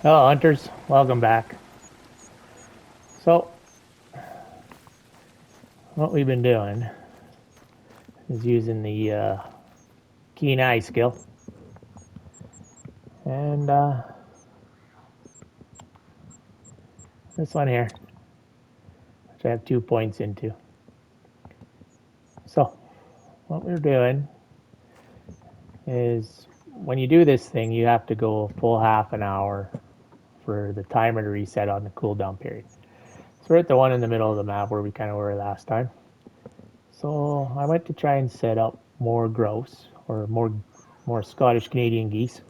Hello, hunters. Welcome back. So, what we've been doing is using the keen eye skill, and this one here, which I have 2 points into. So, what we're doing is when you do this thing, you have to go a full half an hour for the timer to reset on the cooldown period. So, we're at the one in the middle of the map where we kind of were last time. So, I went to try and set up more grouse or more Scottish Canadian geese.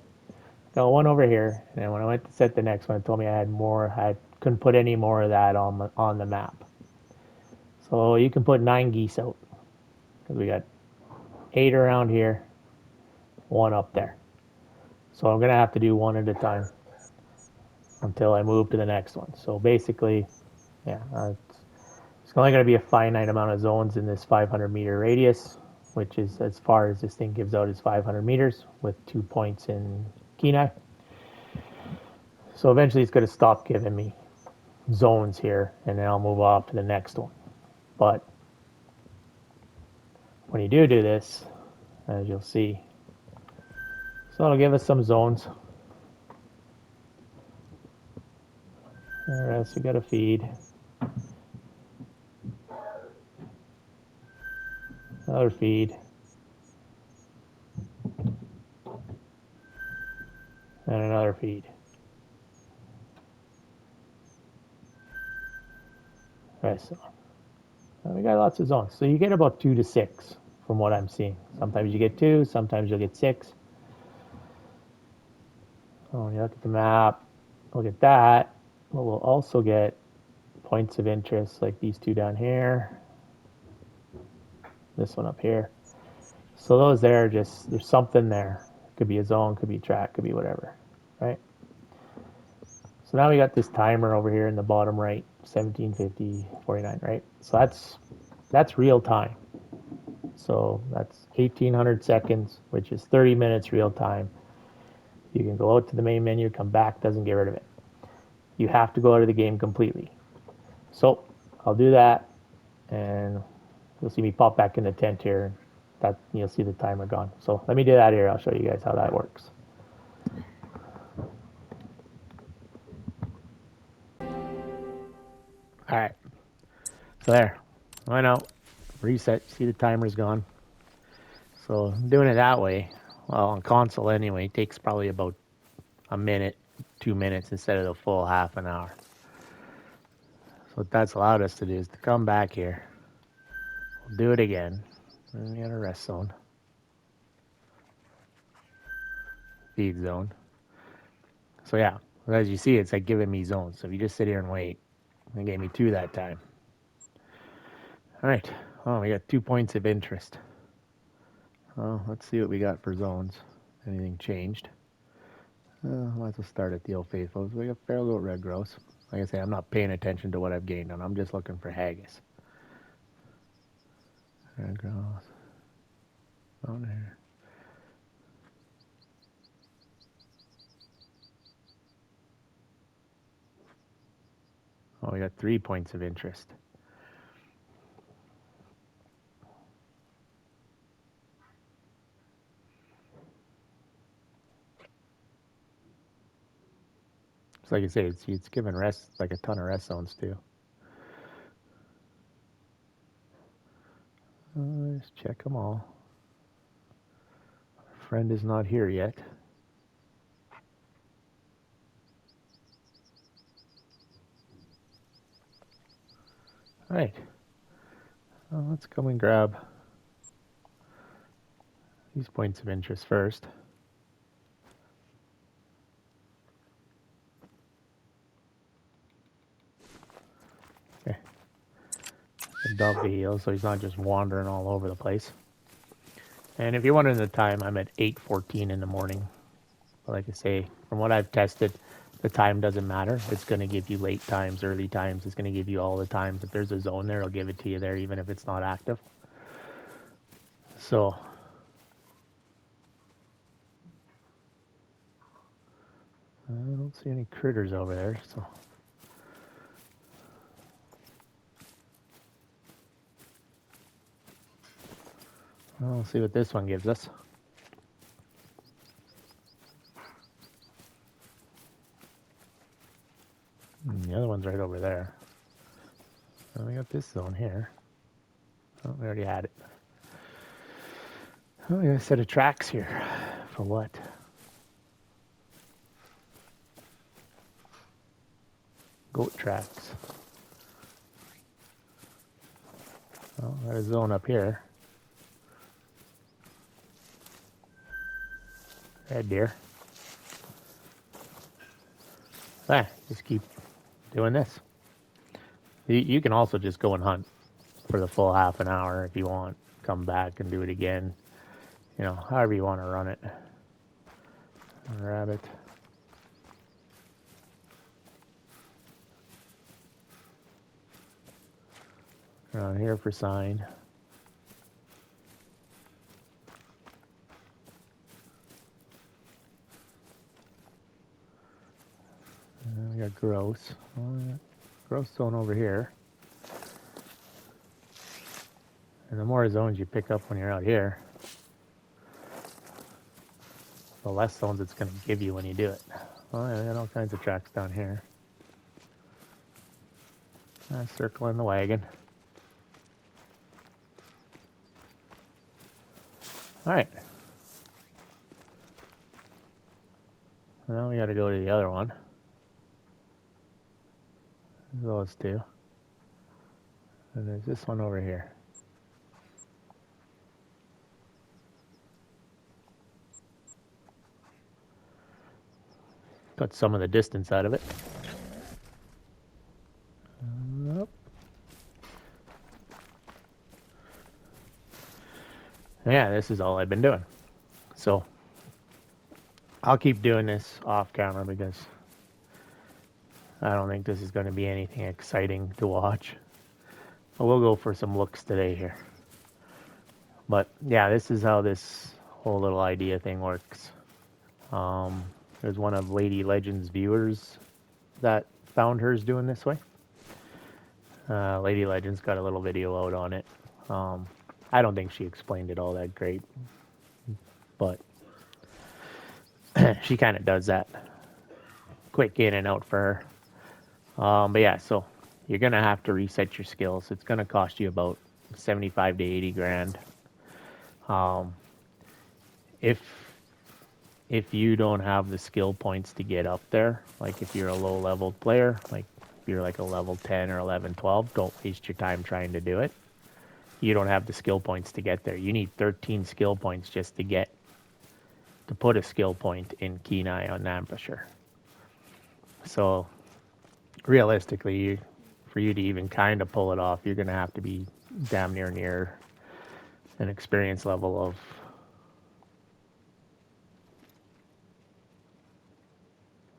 Got one over here, and then when I went to set the next one, it told me I had more. I couldn't put any more of that on the map. So you can put 9 geese out because we got 8 around here, one up there. So I'm gonna have to do one at a time until I move to the next one. So basically, yeah, it's only going to be a finite amount of zones in this 500-meter radius, which is as far as this thing gives out is 500 meters with 2 points in Kenai. So eventually it's going to stop giving me zones here, and then I'll move off to the next one. But when you do this, as you'll see, so it'll give us some zones. The rest we got to feed. Another feed. And another feed. Rest on. And we got lots of zones. So you get about 2 to 6 from what I'm seeing. Sometimes you get 2, sometimes you'll get 6. Oh, when you look at the map, look at that. But we'll also get points of interest like these two down here. This one up here. So those there are just, there's something there. Could be a zone, could be a track, could be whatever, right? So now we got this timer over here in the bottom right, 1750, 49, right? So that's real time. So that's 1800 seconds, which is 30 minutes real time. You can go out to the main menu, come back, doesn't get rid of it. You have to go out of the game completely. So I'll do that, and you'll see me pop back in the tent here. That you'll see the timer gone. So let me do that here. I'll show you guys how that works. All right. So there. I know. Reset. See the timer's gone. So doing it that way, well, on console anyway, takes probably about a minute, 2 minutes instead of the full half an hour. So what that's allowed us to do is to come back here. We'll do it again. And we got a rest zone. Feed zone. So yeah, as you see, it's like giving me zones. So if you just sit here and wait, it gave me 2 that time. All right. Oh, we got 2 points of interest. Oh, let's see what we got for zones. Anything changed? Might as well start at the old faithful. So we got feral goat, red grouse. Like I say, I'm not paying attention to what I've gained on. I'm just looking for haggis. Red grouse. On there. Oh, we got 3 points of interest. So like I say, it's giving rest like a ton of rest zones too. Let's check them all. Friend is not here yet. All right. Let's go and grab these points of interest first. Okay. A dog video, so he's not just wandering all over the place. And if you're wondering the time, I'm at 8:14 in the morning. But like I say, from what I've tested, the time doesn't matter. It's going to give you late times, early times. It's going to give you all the times. If there's a zone there, it'll give it to you there, even if it's not active. So I don't see any critters over there, so. We'll see what this one gives us. The other one's right over there. So we got this zone here. Oh, we already had it. Oh, we got a set of tracks here. For what? Goat tracks. Oh, got a zone up here. Red deer. Just keep doing this. You can also just go and hunt for the full half an hour if you want. Come back and do it again. You know, however you want to run it. Rabbit. Around here for sign. We got gross. Gross zone over here. And the more zones you pick up when you're out here, the less zones it's going to give you when you do it. Oh, yeah, we got all kinds of tracks down here. Circling the wagon. All right. Now we got to go to the other one. Those two. And there's this one over here. Got some of the distance out of it. Yeah, this is all I've been doing. So I'll keep doing this off camera because I don't think this is going to be anything exciting to watch. But we'll go for some looks today here. But yeah, this is how this whole little idea thing works. There's one of Lady Legend's viewers that found hers doing this way. Lady Legend's got a little video out on it. I don't think she explained it all that great, but she kind of does that quick in and out for her. But yeah, so you're gonna have to reset your skills. It's gonna cost you about 75 to 80 grand. If you don't have the skill points to get up there, like if you're a low level player, like if you're like a level 10 or 11, 12, don't waste your time trying to do it. You don't have the skill points to get there. You need 13 skill points just to put a skill point in Kenai on Nambusher. So realistically, for you to even kind of pull it off, you're going to have to be damn near an experience level of.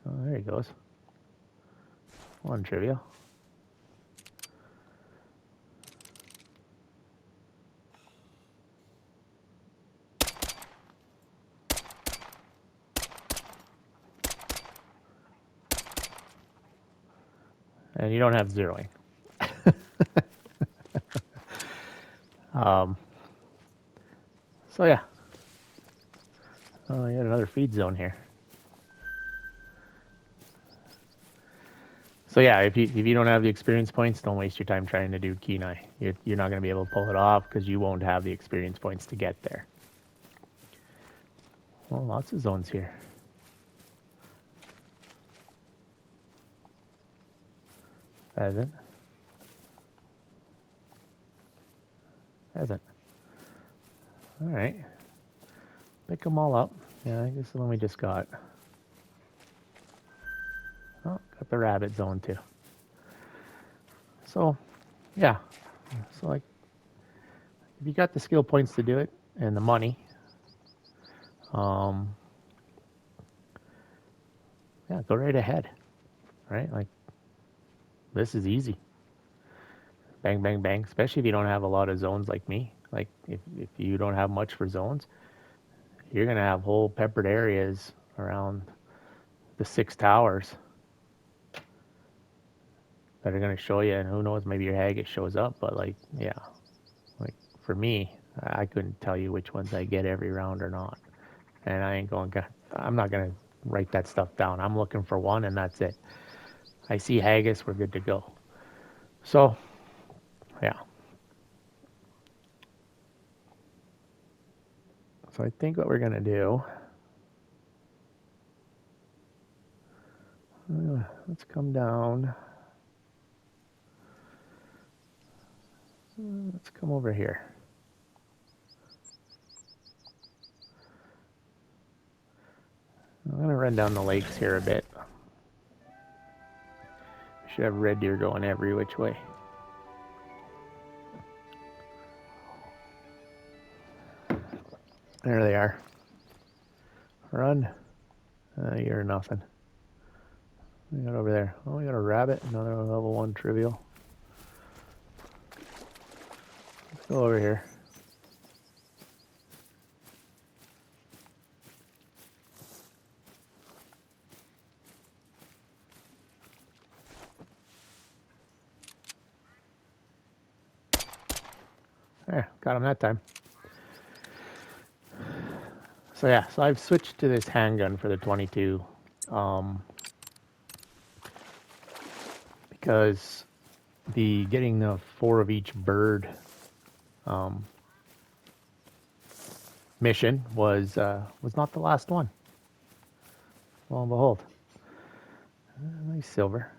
Oh, there he goes. One trivial. And you don't have zeroing. So yeah. Oh, you got another feed zone here. So yeah, if you don't have the experience points, don't waste your time trying to do Kenai. You're not going to be able to pull it off because you won't have the experience points to get there. Well, lots of zones here. Hasn't. All right. Pick them all up. Yeah, I think this is the one we just got. Oh, got the rabbit zone too. So, yeah. So like, if you got the skill points to do it and the money, yeah, go right ahead. Right? Like, this is easy. Bang, bang, bang. Especially if you don't have a lot of zones like me. Like, if you don't have much for zones, you're gonna have whole peppered areas around the 6 towers that are going to show you, and who knows, maybe your Haggis shows up. But like, yeah, like for me, I couldn't tell you which ones I get every round or not, and I ain't going. I'm not going to write that stuff down. I'm looking for one, and that's it. I see Haggis, we're good to go. So, yeah. So I think what we're going to do, let's come down. Let's come over here. I'm going to run down the lakes here a bit. Should have red deer going every which way. There they are. Run. You're nothing. We got over there. Oh, we got a rabbit. Another level 1 trivial. Let's go over here. There, got him that time. So yeah, so I've switched to this handgun for the 22 because the getting the 4 of each bird mission was not the last one. Lo and behold, nice silver.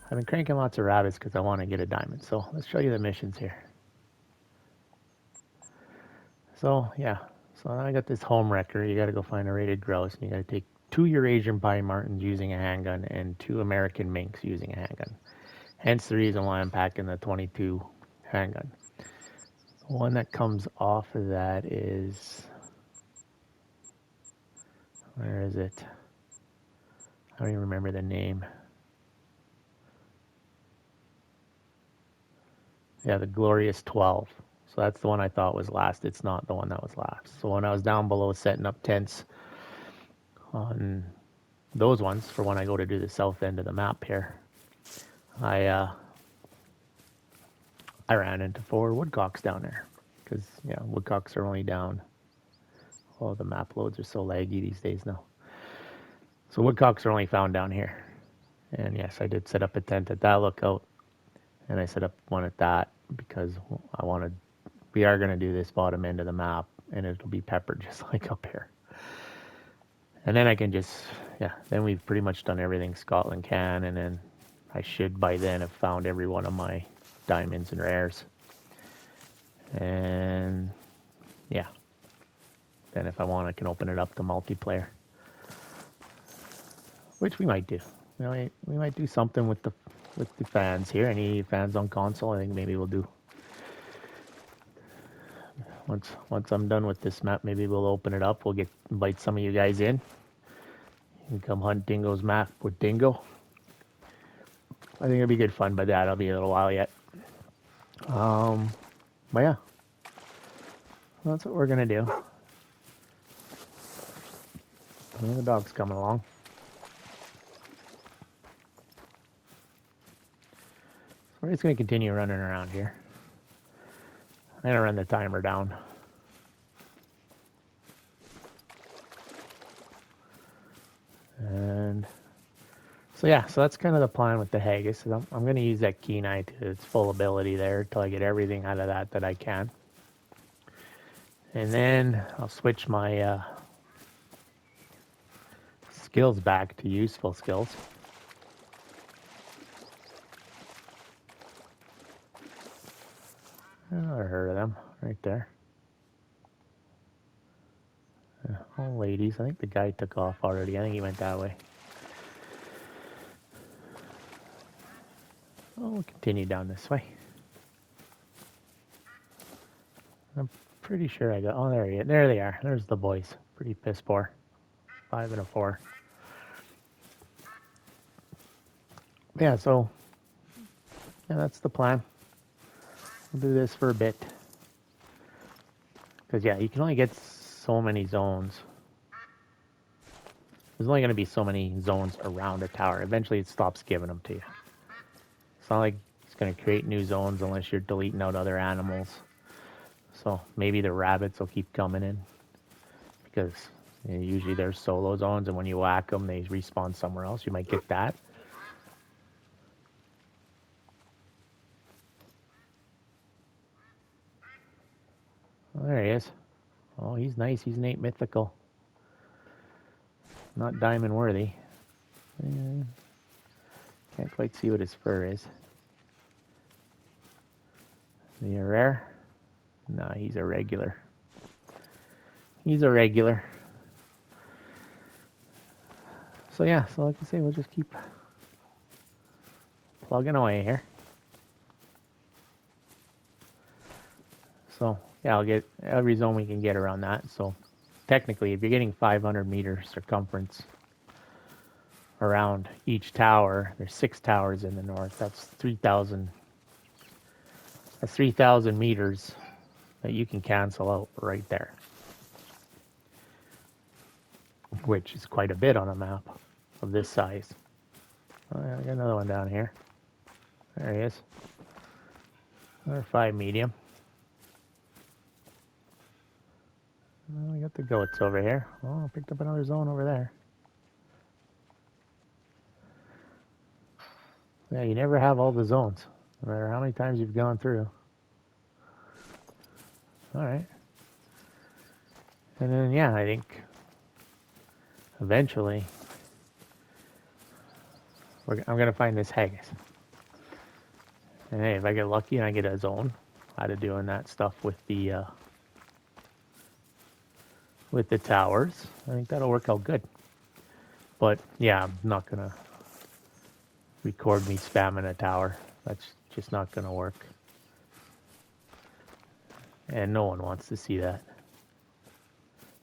I've been cranking lots of rabbits because I want to get a diamond. So let's show you the missions here. So yeah, so I got this home wrecker. You got to go find a rated grouse, and you got to take 2 Eurasian pine martens using a handgun and 2 American minks using a handgun. Hence the reason why I'm packing the 22 handgun. The one that comes off of that is, where is it? I don't even remember the name. Yeah, the Glorious 12. So that's the one I thought was last. It's not the one that was last. So when I was down below setting up tents on those ones for when I go to do the south end of the map here, I ran into 4 woodcocks down there because yeah, woodcocks are only down. Oh, the map loads are so laggy these days now. So woodcocks are only found down here. And yes, I did set up a tent at that lookout, and I set up one at that because we are going to do this bottom end of the map, and it'll be peppered just like up here. And then I can just, yeah, then we've pretty much done everything Scotland can, and then I should by then have found every one of my diamonds and rares. And yeah, then if I want, I can open it up to multiplayer, which we might do. You know, we might do something with the fans here. Any fans on console? I think maybe we'll do. Once I'm done with this map, maybe we'll open it up. We'll invite some of you guys in. You can come hunt Dingo's map with Dingo. I think it'll be good fun, but that'll be a little while yet. But yeah, that's what we're gonna do. And the dog's coming along. So we're just gonna continue running around here. I'm gonna run the timer down. And so yeah, so that's kind of the plan with the Haggis. I'm going to use that Kenai to its full ability there until I get everything out of that I can. And then I'll switch my skills back to useful skills. I never heard of them right there. All ladies. I think the guy took off already. I think he went that way. Oh, we'll continue down this way. I'm pretty sure I got. Oh, there they are. There's the boys. Pretty piss poor. 5 and a 4. Yeah, so yeah, that's the plan. We'll do this for a bit. Because yeah, you can only get so many zones. There's only going to be so many zones around a tower. Eventually, it stops giving them to you. It's not like it's going to create new zones unless you're deleting out other animals. So maybe the rabbits will keep coming in because usually there's solo zones, and when you whack them, they respawn somewhere else. You might get that. Oh, there he is. Oh, he's nice. He's an 8 mythical. Not diamond worthy. Can't quite see what his fur is. Is he a rare? No, he's a regular. He's a regular. So yeah, so like I say, we'll just keep plugging away here. So yeah, I'll get every zone we can get around that. So technically, if you're getting 500 meters circumference around each tower, there's 6 towers in the north. That's 3,000. That's 3,000 meters that you can cancel out right there, which is quite a bit on a map of this size. Oh, yeah, I got another one down here. There he is. Another 5 medium. Oh, we got the goats over here. Oh, I picked up another zone over there. Yeah, you never have all the zones, no matter how many times you've gone through. All right. And then, yeah, I think eventually I'm going to find this Haggis. And hey, if I get lucky and I get a zone out of doing that stuff with the towers, I think that'll work out good. But yeah, I'm not going to record me spamming a tower. That's just not going to work. And no one wants to see that.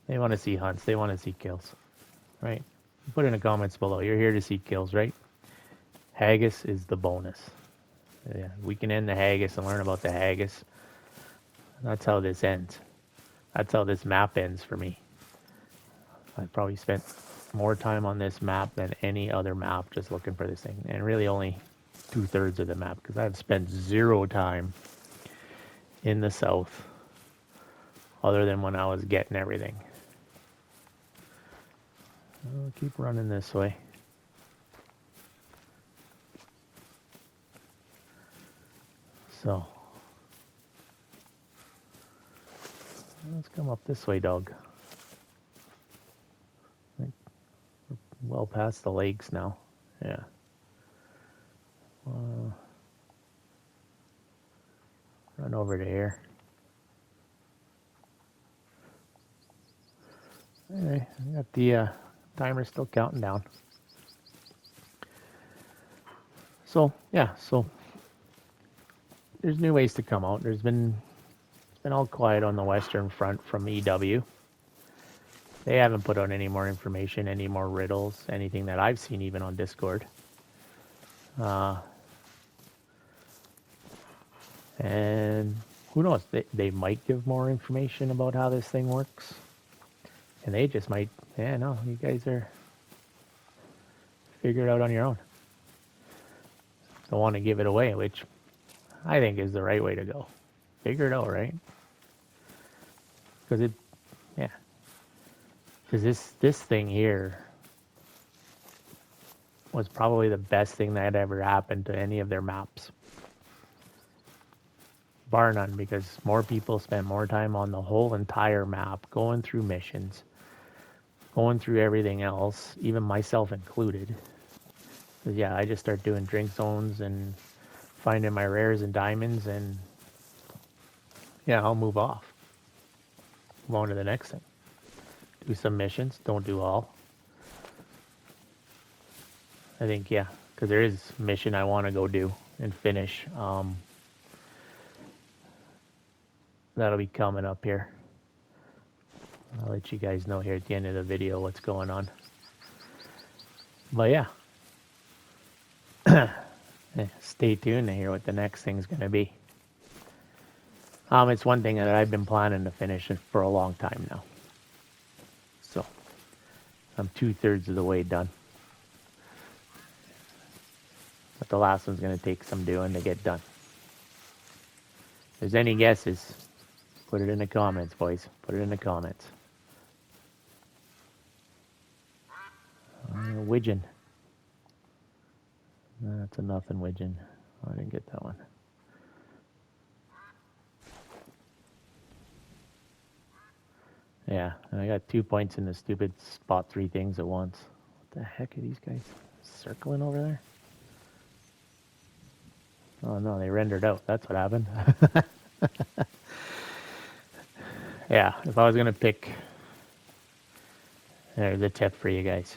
They want to see hunts. They want to see kills. Right? Put in the comments below. You're here to see kills, right? Haggis is the bonus. Yeah, we can end the Haggis and learn about the Haggis. That's how this ends. That's how this map ends for me. I probably spent more time on this map than any other map just looking for this thing. And really only 2/3 of the map because I've spent 0 time in the south other than when I was getting everything. I'll keep running this way. So let's come up this way, dog. We're well past the lakes now. Yeah. Run over to here. Anyway, I got the timer still counting down. So yeah, so there's new ways to come out. It's been all quiet on the Western Front from EW. They haven't put out any more information, any more riddles, anything that I've seen even on Discord. And who knows? They might give more information about how this thing works. And they just might, yeah, no, you guys are figure it out on your own. Don't want to give it away, which I think is the right way to go. Figure it out, right? Because because this thing here was probably the best thing that had ever happened to any of their maps. Bar none, because more people spent more time on the whole entire map, going through missions, going through everything else, even myself included. Yeah, I just start doing drink zones and finding my rares and diamonds, and yeah, I'll move off. Move on to the next thing. Do some missions, don't do all. I think, yeah, because there is a mission I want to go do and finish. That'll be coming up here. I'll let you guys know here at the end of the video what's going on. But yeah. Stay tuned to hear what the next thing's going to be. It's one thing that I've been planning to finish for a long time now. So, I'm 2/3 of the way done. But the last one's going to take some doing to get done. If there's any guesses, put it in the comments, boys. Put it in the comments. Widgeon. That's a nothing widgeon. Oh, I didn't get that one. Yeah, and I got 2 points in the stupid spot 3 things at once. What the heck are these guys circling over there? Oh no, they rendered out. That's what happened. Yeah, if I was going to pick... There's a tip for you guys.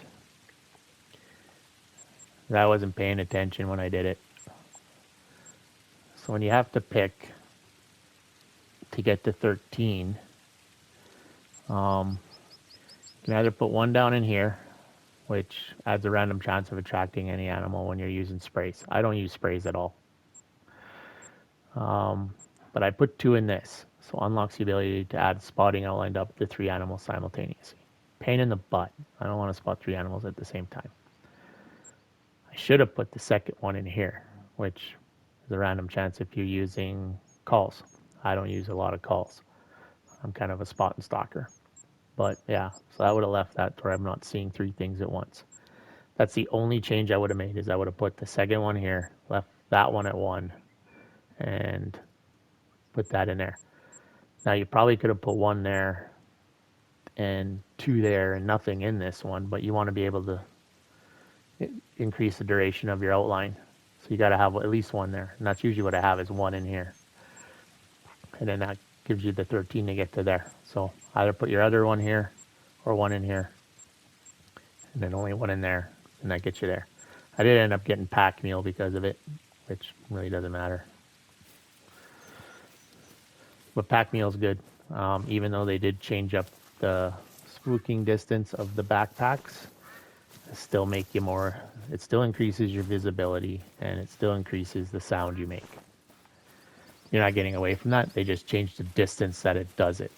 I wasn't paying attention when I did it. So when you have to pick to get to 13, you can either put one down in here, which adds a random chance of attracting any animal when you're using sprays. I don't use sprays at all. But I put 2 in this, so unlocks the ability to add spotting outlined up to 3 animals simultaneously. Pain in the butt. I don't want to spot 3 animals at the same time. I should have put the second one in here, which is a random chance if you're using calls. I don't use a lot of calls. I'm kind of a spot and stalker. But yeah, so I would have left that where I'm not seeing 3 things at once. That's the only change I would have made, is I would have put the second one here, left that one at 1, and put that in there. Now you probably could have put 1 there and 2 there and nothing in this one, but you want to be able to increase the duration of your outline. So you got to have at least 1 there. And that's usually what I have, is 1 in here. And then that gives you the 13 to get to there. So either put your other one here or 1 in here. And then only 1 in there. And that gets you there. I did end up getting pack meal because of it, which really doesn't matter. But pack meal is good. Even though they did change up the spooking distance of the backpacks, it still make you more, it still increases your visibility, and it still increases the sound you make. You're not getting away from that. They just changed the distance that it does it.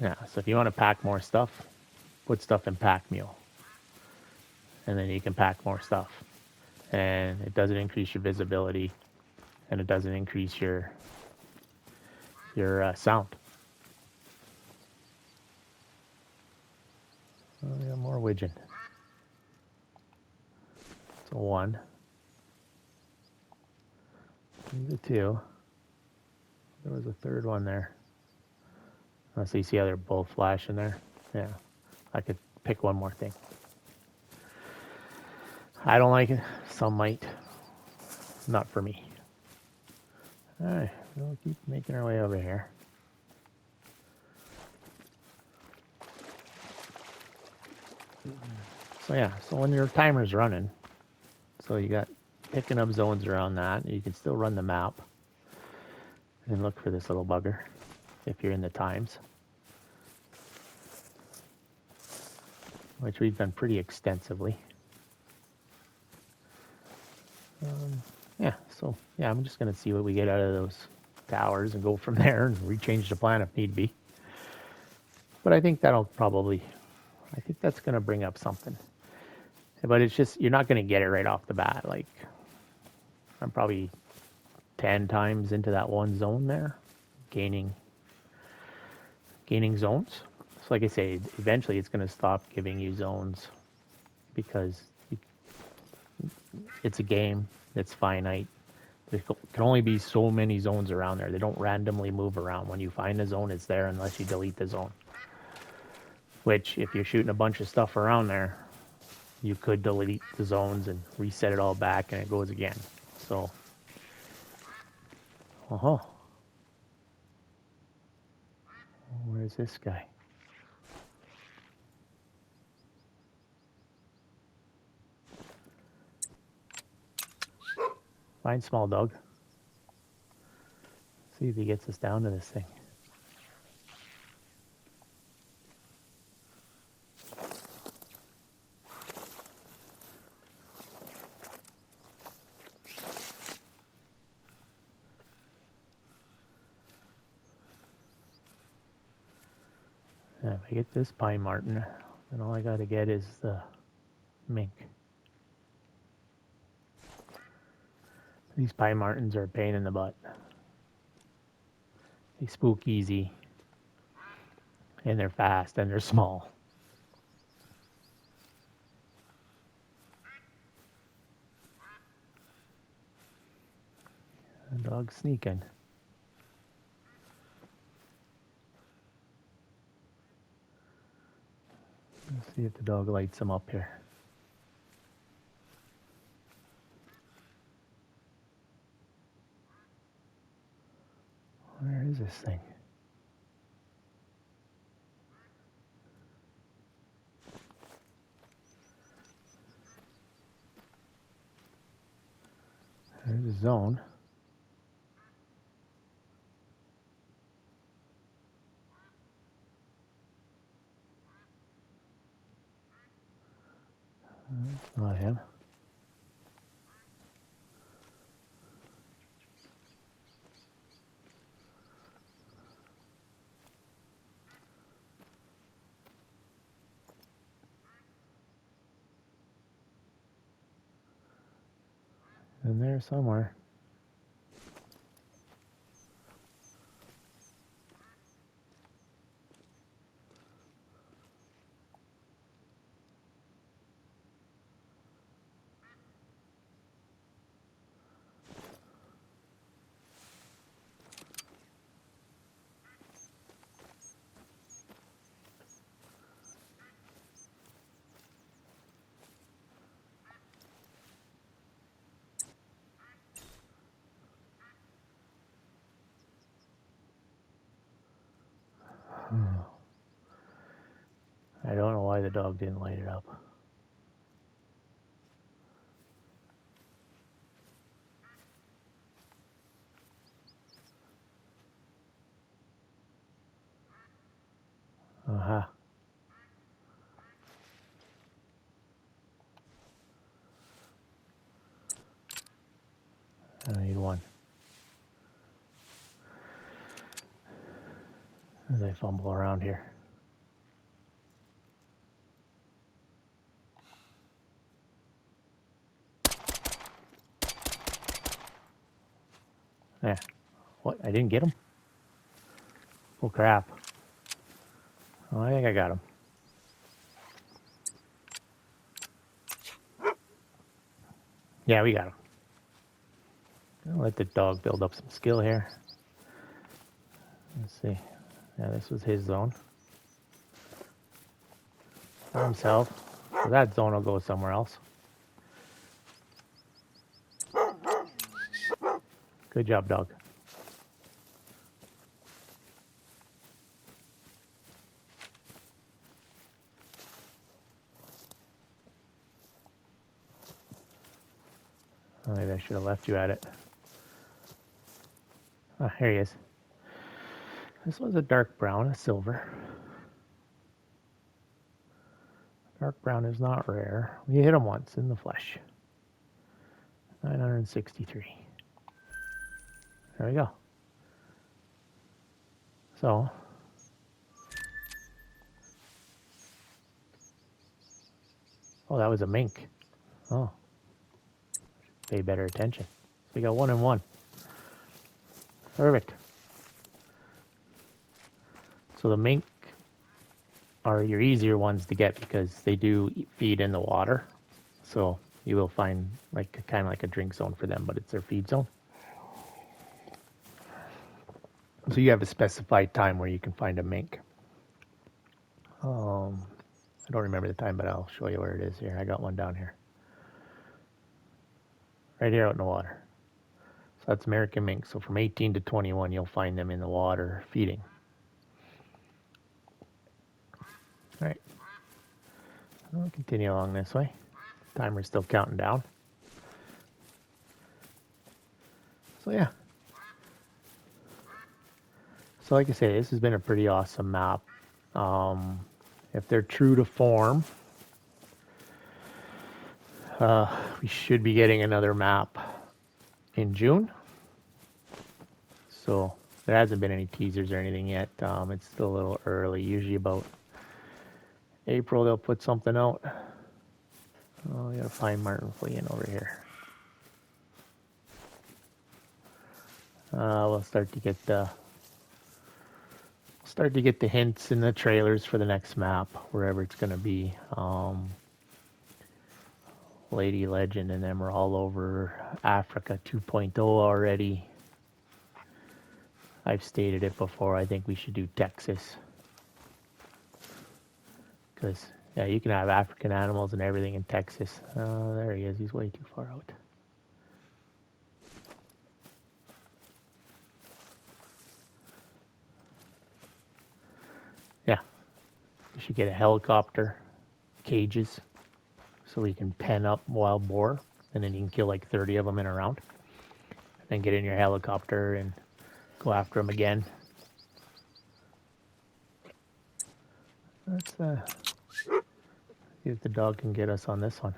Yeah, so if you want to pack more stuff, put stuff in pack mule. And then you can pack more stuff. And it doesn't increase your visibility, and it doesn't increase your sound. Oh, we got more widgeon. So 1. The 2. There was a third one there. So you see how they're both flashing there? Yeah. I could pick one more thing. I don't like it. Some might. Not for me. Alright, we'll keep making our way over here. So yeah, so when your timer's running, so you got picking up zones around that, you can still run the map and look for this little bugger if you're in the times, which we've done pretty extensively. Yeah, so yeah, I'm just going to see what we get out of those towers and go from there and rechange the plan if need be. But I think that'll probably, I think that's going to bring up something. But it's just, you're not going to get it right off the bat. Like, I'm probably 10 times into that one zone there, gaining zones. So like I say, eventually it's going to stop giving you zones because it's a game. It's finite. There can only be so many zones around there. They don't randomly move around. When you find a zone, it's there unless you delete the zone. Which, if you're shooting a bunch of stuff around there, you could delete the zones and reset it all back and it goes again. So, where's this guy? Fine, small dog. See if he gets us down to this thing. If I get this pine marten, And all I got to get is the mink. These pine martens are a pain in the butt. They spook easy, and they're fast, and they're small. The dog's sneaking. Let's see if the dog lights him up here. Where is this thing? There's the zone. That's not him. In there somewhere. I don't know why the dog didn't light it up. Uh-huh. I need one. As I fumble around here. Yeah. What? I didn't get him? Oh, crap. Oh, I think I got him. Yeah, we got him. I'll let the dog build up some skill here. Let's see. Yeah, this was his zone. By himself. So that zone will go somewhere else. Good job, dog. Oh, maybe I should have left you at it. Oh, here he is. This was a dark brown, a silver. Dark brown is not rare. We hit him once in the flesh. 963. There we go. So, oh, that was a mink. Oh, pay better attention. So we got 1 and 1. Perfect. So the mink are your easier ones to get because they do feed in the water. So you will find like kind of like a drink zone for them, but it's their feed zone. So you have a specified time where you can find a mink. I don't remember the time, but I'll show you where it is here. I got one down here. Right here out in the water. So that's American mink. So from 18 to 21, you'll find them in the water feeding. All right. I'll continue along this way. Timer's still counting down. So yeah. So like I say, this has been a pretty awesome map. If they're true to form, we should be getting another map in June. So there hasn't been any teasers or anything yet. It's still a little early, usually about April they'll put something out. Oh, we got a pine marten fleeing over here. We'll start to get the hints in the trailers for the next map, wherever it's gonna be. Lady Legend and them are all over Africa 2.0 already. I've stated it before. I think we should do Texas. Because, yeah, you can have African animals and everything in Texas. There he is. He's way too far out. Yeah. We should get a helicopter, cages, so we can pen up wild boar. And then you can kill like 30 of them in a round. And then get in your helicopter and go after them again. Let's see if the dog can get us on this one.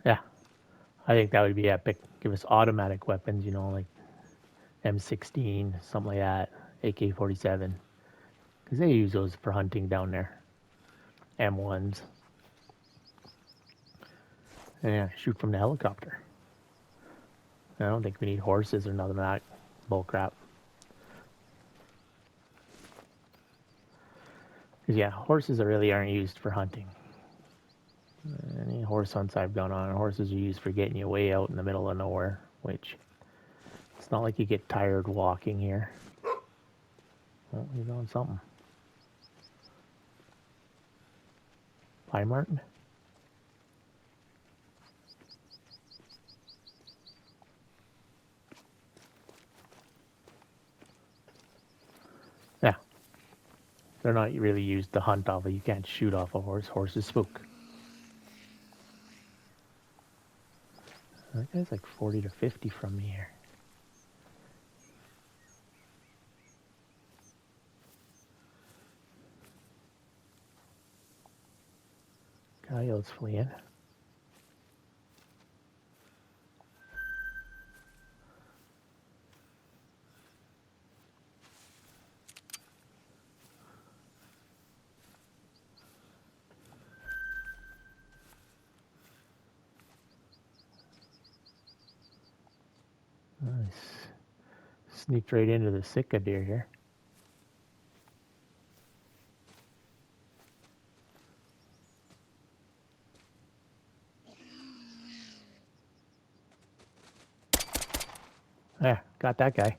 Yeah, I think that would be epic. Give us automatic weapons, you know, like M16, something like that, AK-47, because they use those for hunting down there. M1s. And yeah, shoot from the helicopter. I don't think we need horses or none of that bull crap. Because yeah, horses really aren't used for hunting. Any horse hunts I've gone on, horses are used for getting you way out in the middle of nowhere, which it's not like you get tired walking here. Oh, you're doing something. Pine marten? Yeah. They're not really used to hunt off of. You can't shoot off a horse. Horses spook. That guy's like 40 to 50 from me here. Coyote's fleeing. Nice. Sneaked right into the Sika deer here. Yeah, got that guy.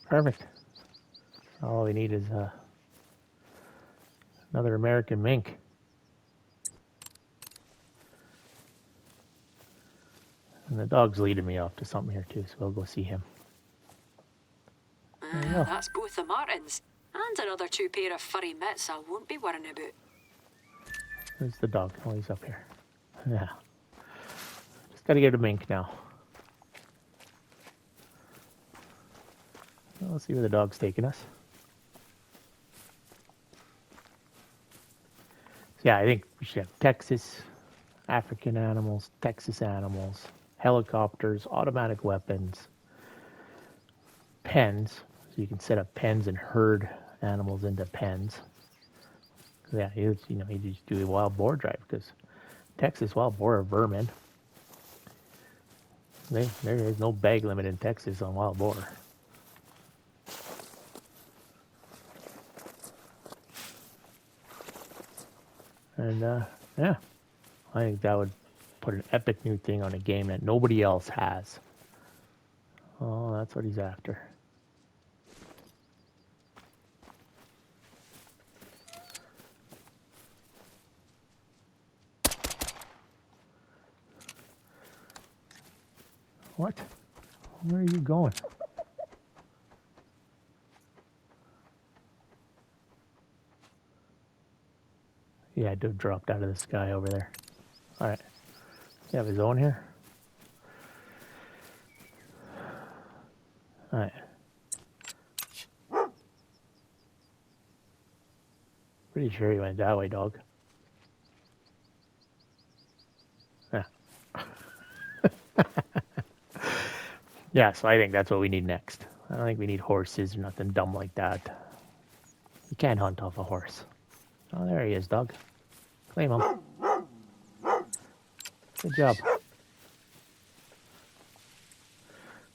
Perfect. All we need is another American mink. And the dog's leading me off to something here too, so we'll go see him. That's both the martens and another 2 pair of furry mitts I won't be worrying about. Where's the dog? Oh, he's up here. Yeah. Just gotta get a mink now. Let's see where the dog's taking us. So yeah, I think we should have Texas, African animals, Texas animals, helicopters, automatic weapons, pens, so you can set up pens and herd animals into pens. Yeah, you just do a wild boar drive because Texas wild boar are vermin. There is no bag limit in Texas on wild boar. And yeah, I think that would put an epic new thing on a game that nobody else has. Oh, that's what he's after. What? Where are you going? Yeah, dude dropped out of the sky over there. All right. You have his own here? All right. Pretty sure he went that way, dog. Yeah. Yeah, so I think that's what we need next. I don't think we need horses or nothing dumb like that. You can't hunt off a horse. Oh, there he is, dog. Claim him. Good job.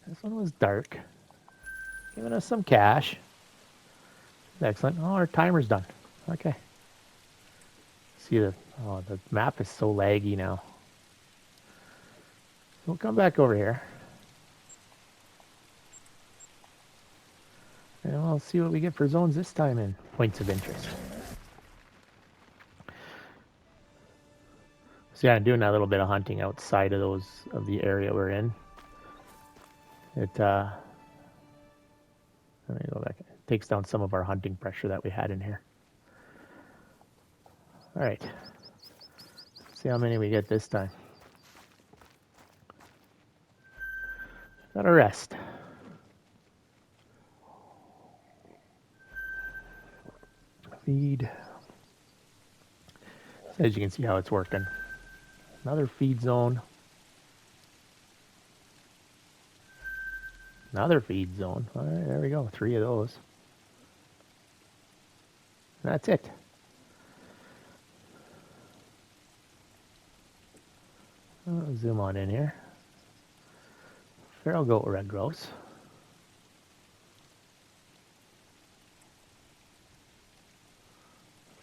This one was dark. Giving us some cash. Excellent. Oh, our timer's done. Okay. See the map is so laggy now. We'll come back over here. And we'll see what we get for zones this time in points of interest. So yeah, I'm doing a little bit of hunting outside of the area we're in. Let me go back. It takes down some of our hunting pressure that we had in here. All right. See how many we get this time. Got a rest. Feed. So as you can see how it's working. Another feed zone. Another feed zone. All right, there we go. 3 of those. And that's it. I'll zoom on in here. Feral goat red grouse.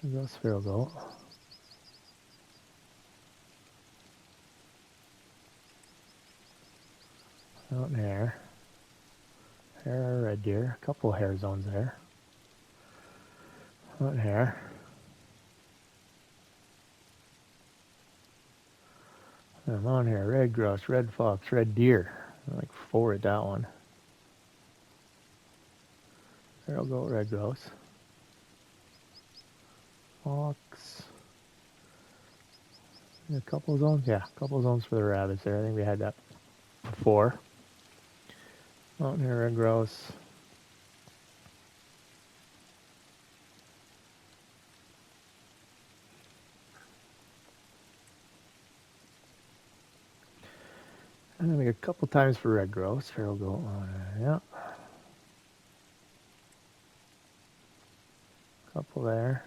Red grouse feral goat. Out in hare. Hare red deer. A couple of hare zones there. Out in hare. I'm on here. Red grouse, red fox, red deer. Like 4 at that one. Feral goat red grouse. Fox. A couple of zones? Yeah, a couple of zones for the rabbits there. I think we had that before. Mountain hare, red grouse. And then we got a couple times for red grouse. Feral goat. Yeah. Couple there.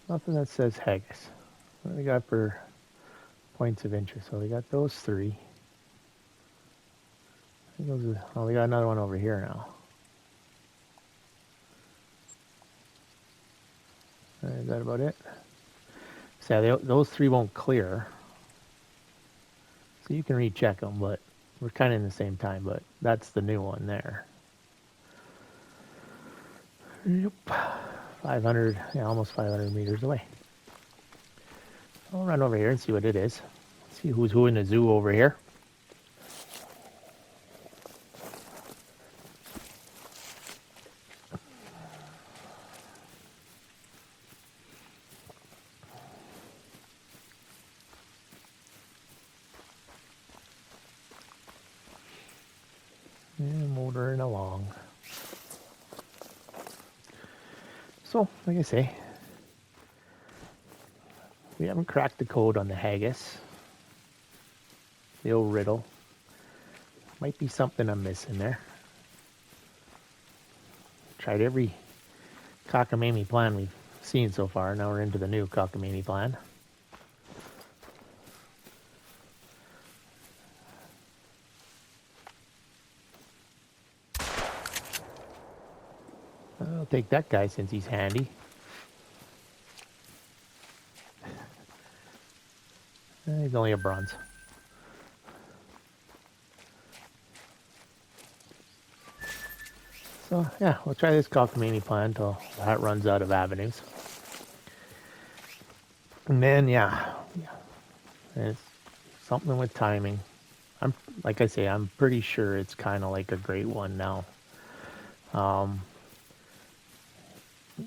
Nothing that says haggis. What do we got for points of interest? So we got those 3. Oh, we got another one over here now. Is that about it? So yeah, those 3 won't clear. So you can recheck them, but we're kind of in the same time, but that's the new one there. Yep. 500, yeah, almost 500 meters away. I'll run over here and see what it is. See who's who in the zoo over here. And motoring along. So, like I say, we haven't cracked the code on the haggis. The old riddle. Might be something I'm missing there. Tried every cockamamie plan we've seen so far. Now we're into the new cockamamie plan. I'll take that guy since he's handy. He's only a bronze. So yeah, we'll try this cockamamie plan until that runs out of avenues. And then yeah, it's something with timing. I'm like I say, I'm pretty sure it's kind of like a great one now.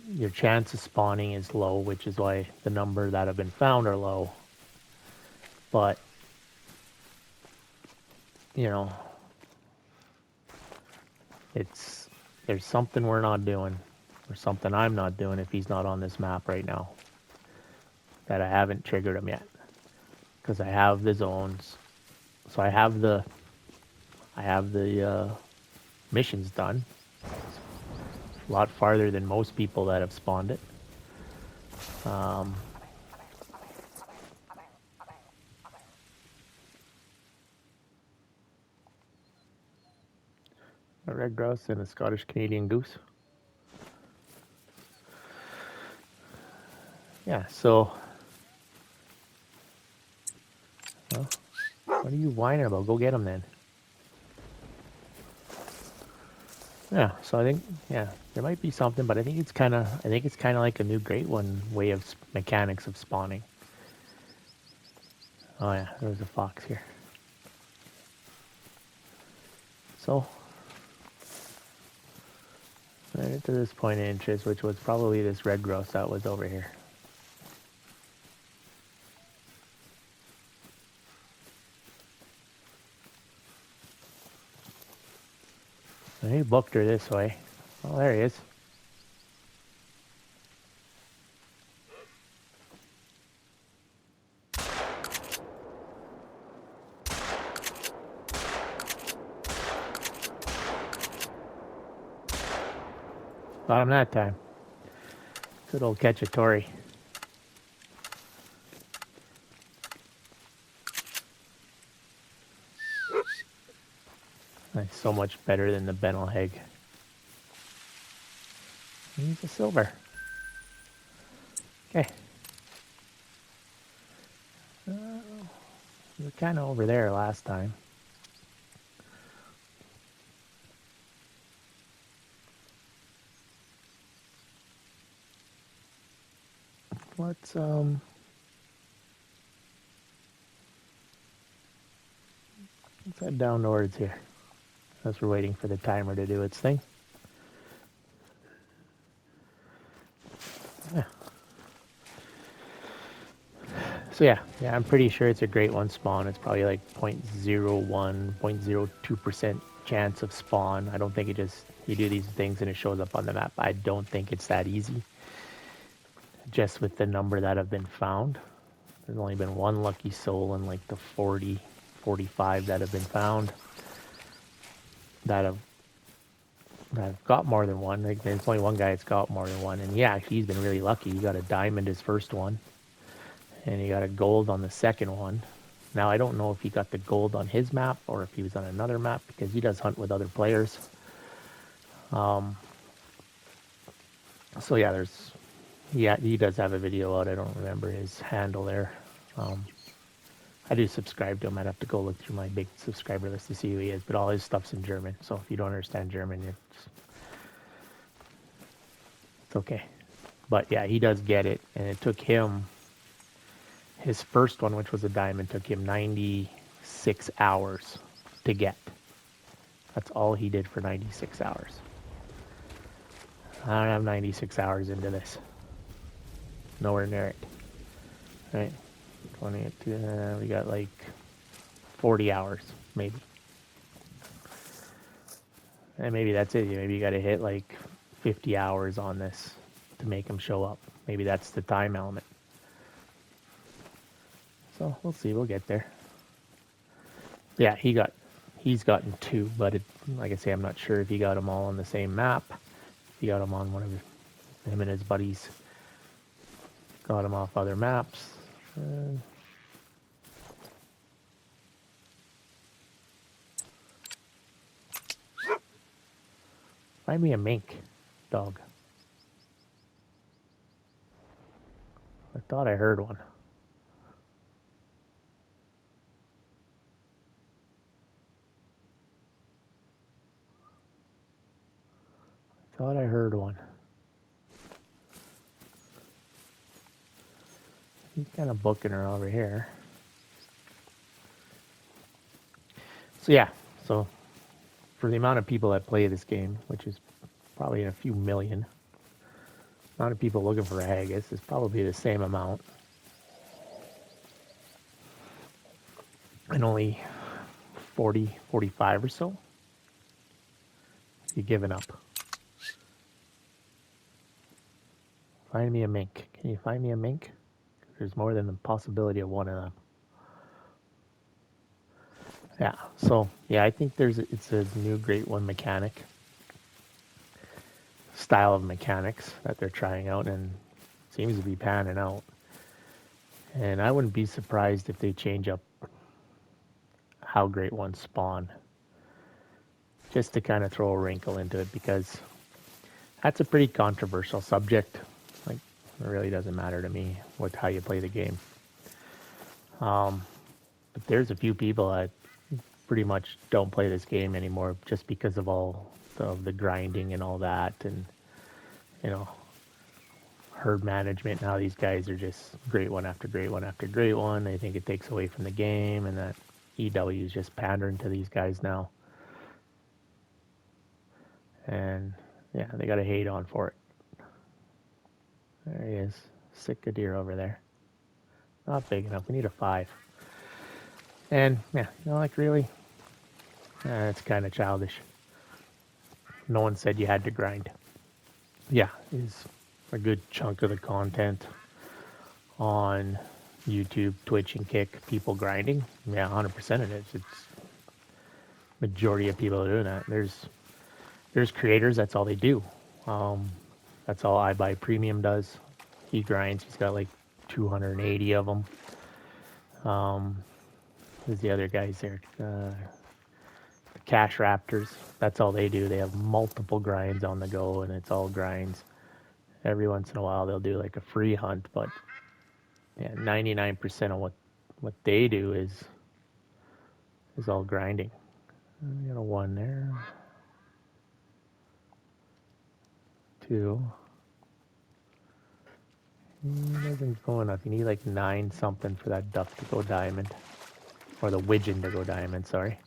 Your chance of spawning is low, which is why the number that have been found are low. But you know, there's something we're not doing, or something I'm not doing if he's not on this map right now, that I haven't triggered him yet, because I have the zones. So I have the missions done. A lot farther than most people that have spawned it. Um, a red grouse and a Scottish Canadian goose. Yeah. So, well, what are you whining about? Go get them then. Yeah. So I think there might be something, but I think it's kind of like a new Great One way of mechanics of spawning. Oh yeah, there's a fox here. So right to this point of interest, which was probably this red grouse that was over here. And he booked her this way. Oh, there he is. Got him that time. Good old Cacciatore. That's so much better than the Benelheg. He's a silver. Okay. We were kind of over there last time. Let's head down towards here. As we're waiting for the timer to do its thing. Yeah. So yeah, I'm pretty sure it's a Great One spawn. It's probably like 0.01, 0.02% chance of spawn. I don't think it just, you do these things and it shows up on the map. I don't think it's that easy. Just with the number that have been found. There's only been one lucky soul in like the 40, 45 that have been found that have got more than one. Like, there's only one guy that's got more than one. And yeah, he's been really lucky. He got a diamond his first one. And he got a gold on the second one. Now, I don't know if he got the gold on his map or if he was on another map because he does hunt with other players. So yeah, he does have a video out. I don't remember his handle there. I do subscribe to him. I'd have to go look through my big subscriber list to see who he is, but all his stuff's in German. So if you don't understand German, it's okay. But yeah, he does get it, and it took him, his first one, which was a diamond, took him 96 hours to get. That's all he did for 96 hours. I don't have 96 hours into this. Nowhere near it. Right? 20, we got like 40 hours, maybe. And maybe that's it. Maybe you got to hit like 50 hours on this to make him show up. Maybe that's the time element. So we'll see. We'll get there. Yeah, he's gotten two, but like I say, I'm not sure if he got them all on the same map. If he got them on one of him and his buddies got them off other maps. Find me a mink dog. I thought I heard one. Thought I heard one. He's kind of booking her over here. So yeah, so for the amount of people that play this game, which is probably in a few million, the amount of people looking for a haggis is probably the same amount. And only 40, 45 or so, you're giving up. Find me a mink. Can you find me a mink? There's more than the possibility of one of them. Yeah. So yeah, I think it's a new Great One mechanic style of mechanics that they're trying out and seems to be panning out. And I wouldn't be surprised if they change up how Great Ones spawn just to kind of throw a wrinkle into it because that's a pretty controversial subject. Like, it really doesn't matter to me what how you play the game. But there's a few people that pretty much don't play this game anymore just because of all of the grinding and all that, and you know, herd management. Now these guys are just great one after great one after great one. They think it takes away from the game, and that EW is just pandering to these guys now. And yeah, they got to hate on for it. There he is, sick of deer over there. Not big enough. We need a 5. And yeah, you know, like really, it's kind of childish. No one said you had to grind. Yeah, is a good chunk of the content on YouTube, Twitch, and Kick people grinding. Yeah, 100% it is. It's majority of people are doing that. There's creators that's all they do. Um, that's all I buy premium does. He grinds. He's got like 280 of them. There's the other guys there. The Cash Raptors. That's all they do. They have multiple grinds on the go, and it's all grinds. Every once in a while, they'll do like a free hunt, but yeah, 99% of what they do is all grinding. I got a 1 there, 2. Doesn't go enough. You need like 9 something for that duck to go diamond, or the widgeon to go diamond. Sorry.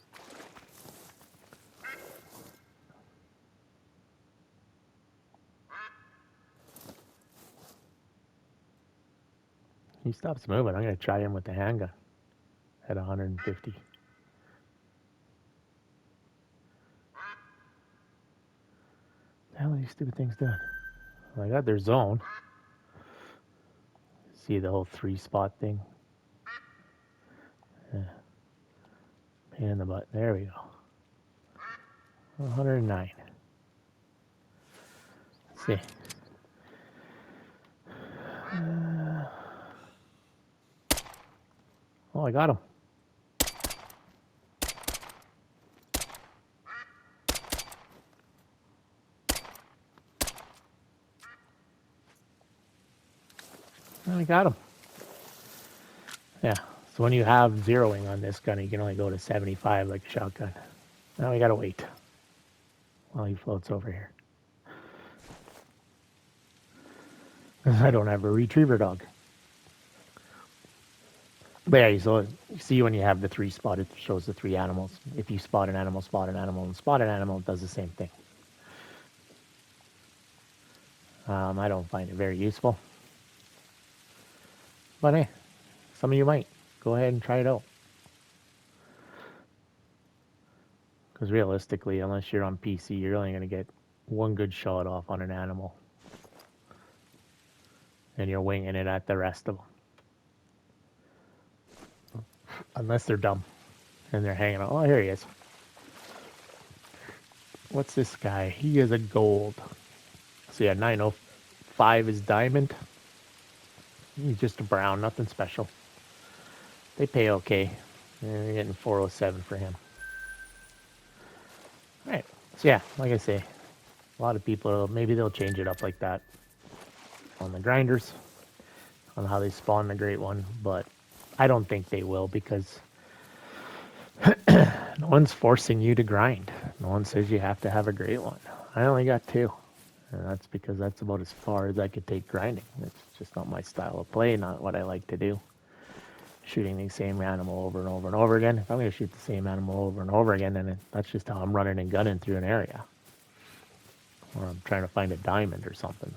He stops moving. I'm gonna try him with the handgun at 150. The hell are these stupid things doing? Well, I got their zone. See the whole 3 spot thing? Yeah. Pain in the butt. There we go. 109. Let's see. Oh, I got him. Oh, I got him. Yeah. So when you have zeroing on this gun, you can only go to 75 like a shotgun. Now we gotta wait while he floats over here. I don't have a retriever dog. But yeah, so you see when you have the 3 spot, it shows the 3 animals. If you spot an animal, and spot an animal, it does the same thing. I don't find it very useful. But hey, some of you might. Go ahead and try it out. Because realistically, unless you're on PC, you're only going to get one good shot off on an animal. And you're winging it at the rest of them. Unless they're dumb. And they're hanging out. Oh, here he is. What's this guy? He is a gold. So yeah, 905 is diamond. He's just a brown, nothing special. They pay okay. You're getting 407 for him. All right. So yeah, like I say, a lot of people, maybe they'll change it up like that on the grinders, on how they spawn the great one, but I don't think they will because no one's forcing you to grind. No one says you have to have a great one. I only got 2. And that's because that's about as far as I could take grinding. It's just not my style of play, not what I like to do. Shooting the same animal over and over and over again. If I'm going to shoot the same animal over and over again, then that's just how I'm running and gunning through an area. Or I'm trying to find a diamond or something.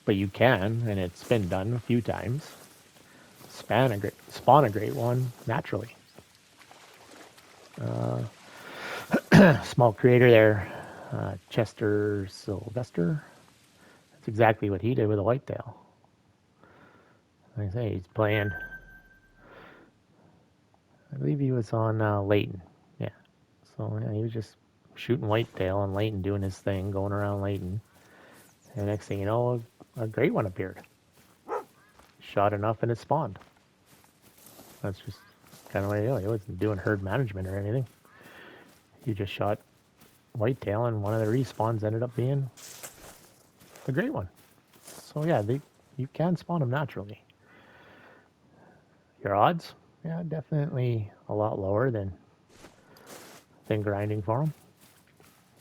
But you can, and it's been done a few times, spawn a great one naturally. Small creator there, Chester Sylvester. That's exactly what he did with a whitetail. Like I say, he's playing believe he was on Layton. Yeah. So yeah, he was just shooting whitetail on Layton, doing his thing, going around Layton. And the next thing you know, a great one appeared. Shot enough and it spawned. That's just kind of what he wasn't doing herd management or anything. He just shot whitetail, and one of the respawns ended up being a great one. So yeah, you can spawn them naturally. Your odds, yeah, definitely a lot lower than grinding for them,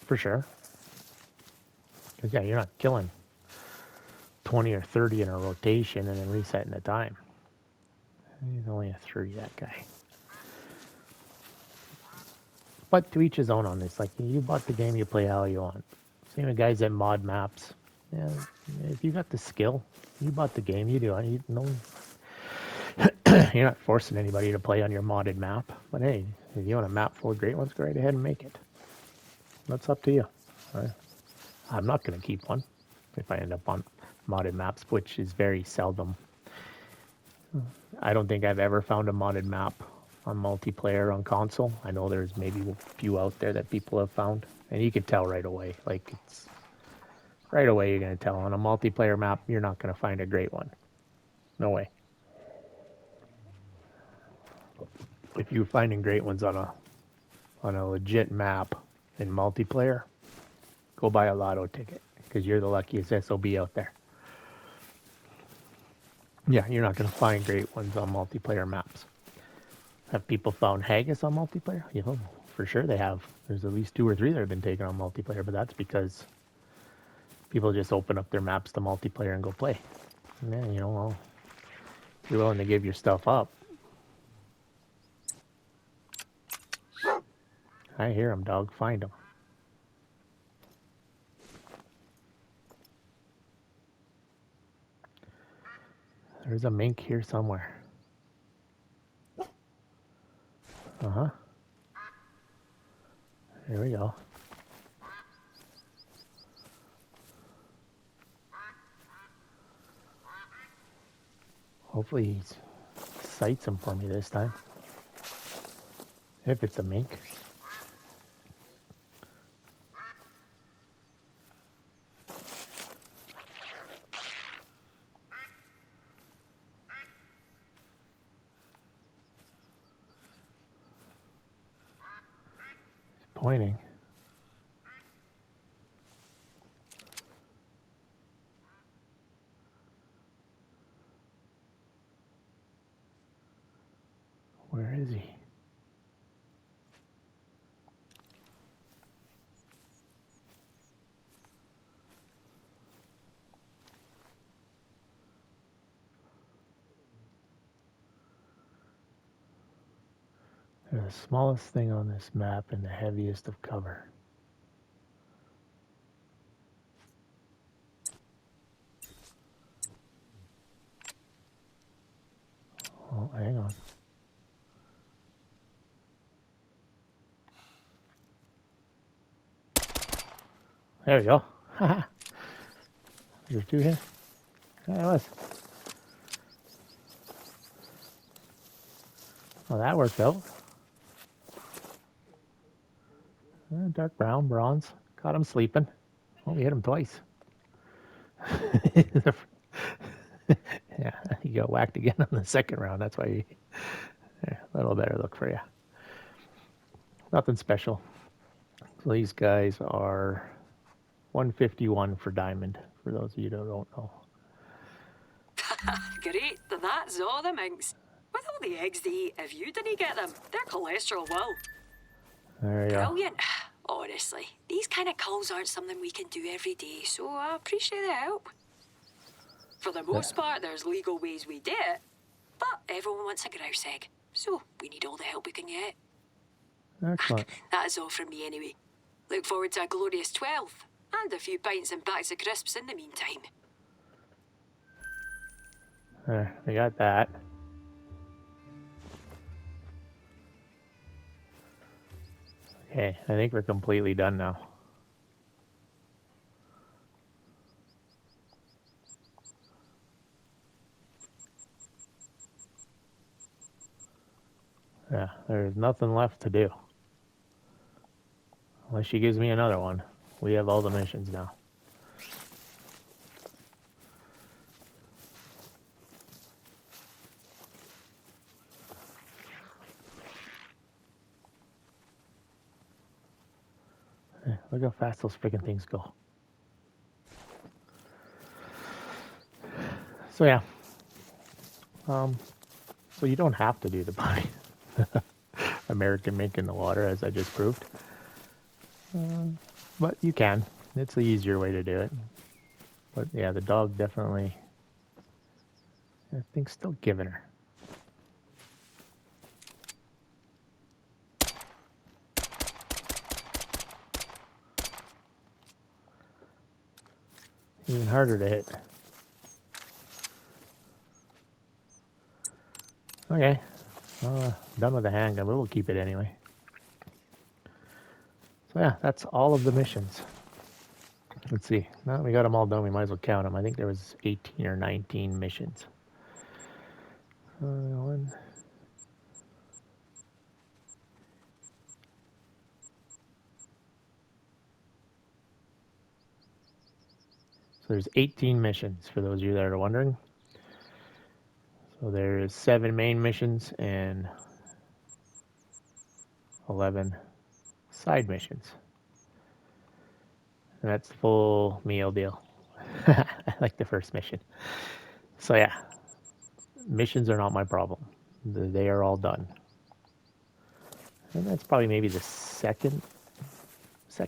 for sure. Because yeah, you're not killing 20 or 30 in a rotation and then resetting the time. He's only a 3, that guy. But to each his own on this. Like, you bought the game, you play how you want. Same with guys that mod maps. Yeah, if you got the skill, you bought the game, you do it. You know, you're not forcing anybody to play on your modded map. But hey, if you want a map full of great ones, go right ahead and make it. That's up to you. I'm not going to keep one if I end up on modded maps, which is very seldom. I don't think I've ever found a modded map on multiplayer on console. I know there's maybe a few out there that people have found, and you can tell right away. Like, it's right away you're going to tell on a multiplayer map you're not going to find a great one. No way. If you're finding great ones on a legit map in multiplayer, go buy a lotto ticket because you're the luckiest SOB out there. Yeah, you're not going to find great ones on multiplayer maps. Have people found Haggis on multiplayer? You know, for sure they have. There's at least 2 or 3 that have been taken on multiplayer, but that's because people just open up their maps to multiplayer and go play. And then, you know, well, you're willing to give your stuff up. I hear him, dog. Find him. There's a mink here somewhere. Uh-huh. There we go. Hopefully he sights him for me this time. If it's a mink. He's pointing. Where is he? They're the smallest thing on this map and the heaviest of cover. Oh, hang on. There we go. There's 2 here. There it was. Well, that worked out. Dark brown, bronze. Caught him sleeping. Oh, we hit him twice. Yeah, he got whacked again on the second round. That's why a little better look for you. Nothing special. So these guys are 151 for diamond, for those of you that don't know. Great, then that's all the minks. With all the eggs they eat, if you didn't get them, their cholesterol will. There you go. Brilliant. Honestly, these kind of calls aren't something we can do every day, so I appreciate the help. For the most part, there's legal ways we do it, but everyone wants a grouse egg, so we need all the help we can get. Excellent. That is all from me anyway. Look forward to a glorious 12th, and a few pints and bags of crisps in the meantime. There, we got that. Okay, I think we're completely done now. Yeah, There's nothing left to do. Unless she gives me another one. We have all the missions now. Look how fast those freaking things go. So yeah. So you don't have to do the bunny. American mink in the water, as I just proved. But you can. It's the easier way to do it. But yeah, the dog definitely, I think, still giving her. Even harder to hit. Okay. Done with the handgun, but we'll keep it anyway. So yeah, that's all of the missions. Let's see. Now that we got them all done, we might as well count them. I think there was 18 or 19 missions. One. So there's 18 missions for those of you that are wondering. So there's 7 main missions and 11 side missions. And that's the full meal deal. I like the first mission. So yeah, missions are not my problem. They are all done. And that's probably maybe the second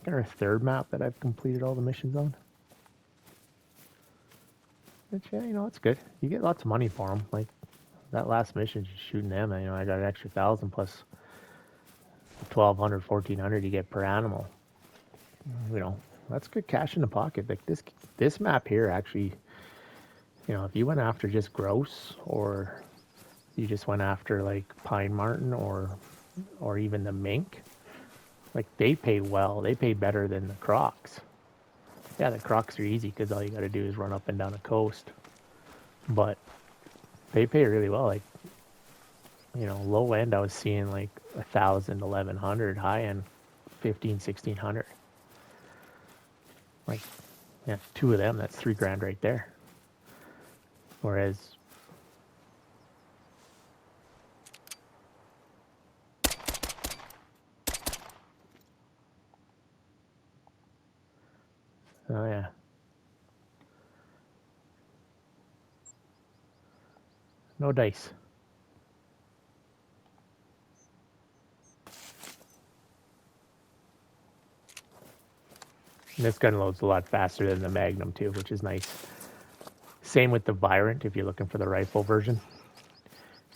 or third map that I've completed all the missions on. Which, yeah, it's good. You get lots of money for them. Like that last mission, just shooting them, I got an extra 1,000 plus 1,200, 1,400 you get per animal. That's good cash in the pocket. Like this map here, actually, if you went after just grouse, or you just went after like pine marten or even the mink, like they pay well. They pay better than the crocs. Yeah, the crocs are easy because all you got to do is run up and down a coast. But they pay really well. Like, low end I was seeing like 1,000, 1,100. High end 15, 1,600. Like, yeah, 2 of them, that's $3,000 right there. Whereas, oh yeah, no dice. And this gun loads a lot faster than the Magnum too, which is nice. Same with the Virant if you're looking for the rifle version.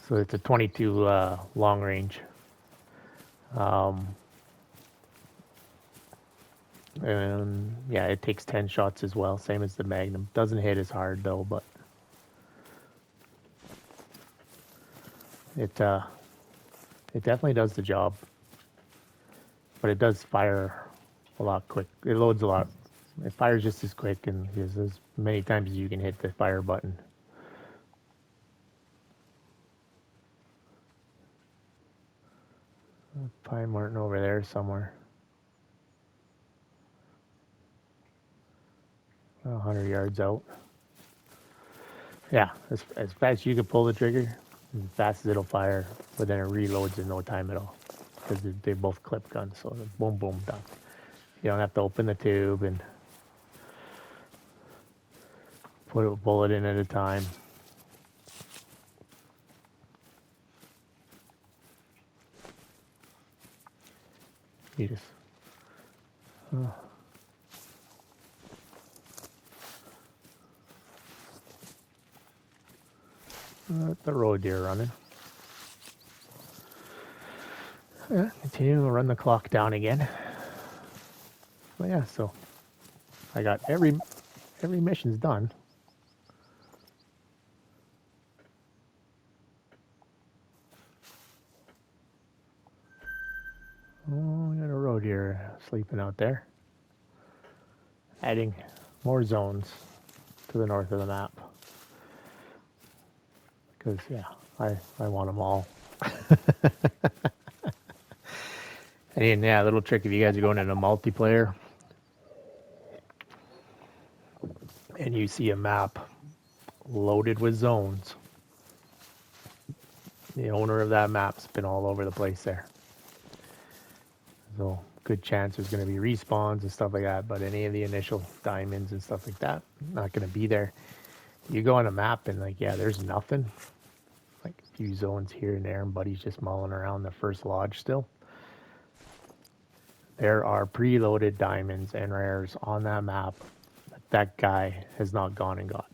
So it's a 22 long range. And yeah, it takes 10 shots as well, same as the Magnum. Doesn't hit as hard though, but it definitely does the job. But it does fire a lot quick. It loads a lot. It fires just as quick and as many times as you can hit the fire button. Pine marten over there somewhere. 100 yards out. Yeah, as fast as you can pull the trigger, as fast as it'll fire, but then it reloads in no time at all because they're both clip guns, so boom, boom, done. You don't have to open the tube and put a bullet in at a time. You just the road deer running. Yeah, continue to run the clock down again. But yeah, so I got every mission's done. Oh, we got a road deer sleeping out there. Adding more zones to the north of the map. Because, yeah, I want them all. And then, yeah, little trick if you guys are going into multiplayer and you see a map loaded with zones, the owner of that map's been all over the place there. So good chance there's going to be respawns and stuff like that, but any of the initial diamonds and stuff like that, not going to be there. You go on a map and like, yeah, there's nothing. Like a few zones here and there, and buddy's just mulling around the first lodge still. There are preloaded diamonds and rares on that map that guy has not gone and got.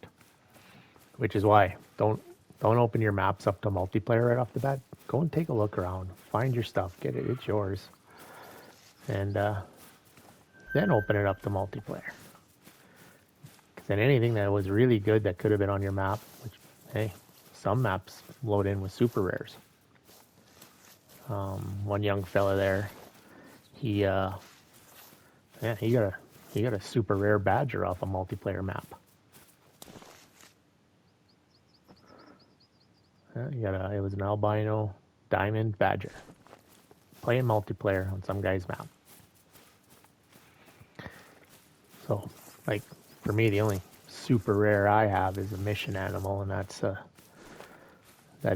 Which is why don't open your maps up to multiplayer right off the bat. Go and take a look around, find your stuff, get it, it's yours, and then open it up to multiplayer. Because then anything that was really good that could have been on your map, which hey, some maps load in with super rares. One young fella there, he he got a super rare badger off a multiplayer map. It was an albino diamond badger playing multiplayer on some guy's map. So, like for me, the only super rare I have is a mission animal, and that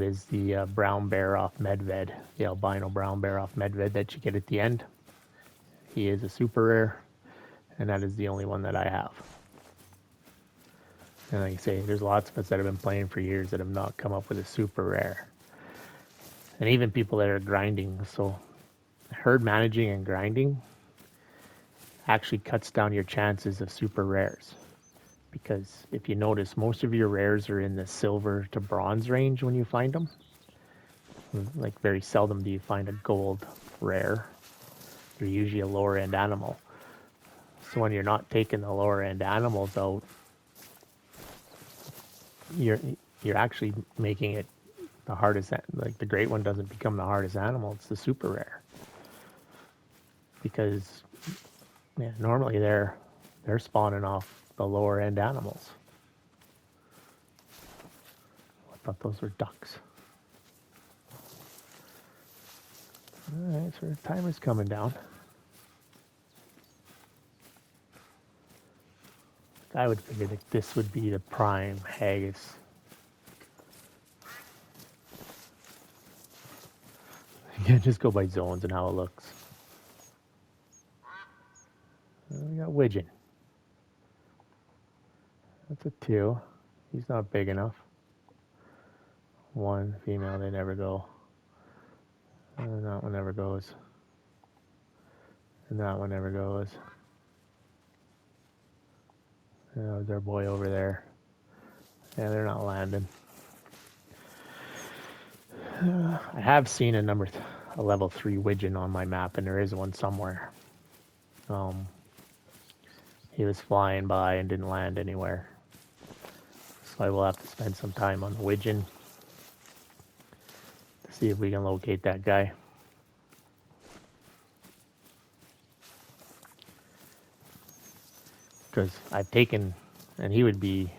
is the brown bear off Medved, the albino brown bear off Medved that you get at the end. He is a super rare, and that is the only one that I have. And like I say, there's lots of us that have been playing for years that have not come up with a super rare. And even people that are grinding. So herd managing and grinding actually cuts down your chances of super rares. Because if you notice, most of your rares are in the silver to bronze range when you find them. Like very seldom do you find a gold rare. They're usually a lower end animal. So when you're not taking the lower end animals out, you're actually making it the hardest. Like the great one doesn't become the hardest animal; it's the super rare. Because yeah, normally they're spawning off the lower end animals. I thought those were ducks. All right, so the timer's coming down. I would figure that this would be the prime haggis. Yeah, just go by zones and how it looks. We got Widgeon. That's a 2. He's not big enough. 1 female, they never go. And that one never goes. And that one never goes. And that was our boy over there. Yeah, they're not landing. I have seen a level 3 widgeon on my map, and there is one somewhere. He was flying by and didn't land anywhere. So I will have to spend some time on the widgeon to see if we can locate that guy. Because I've taken, and he would be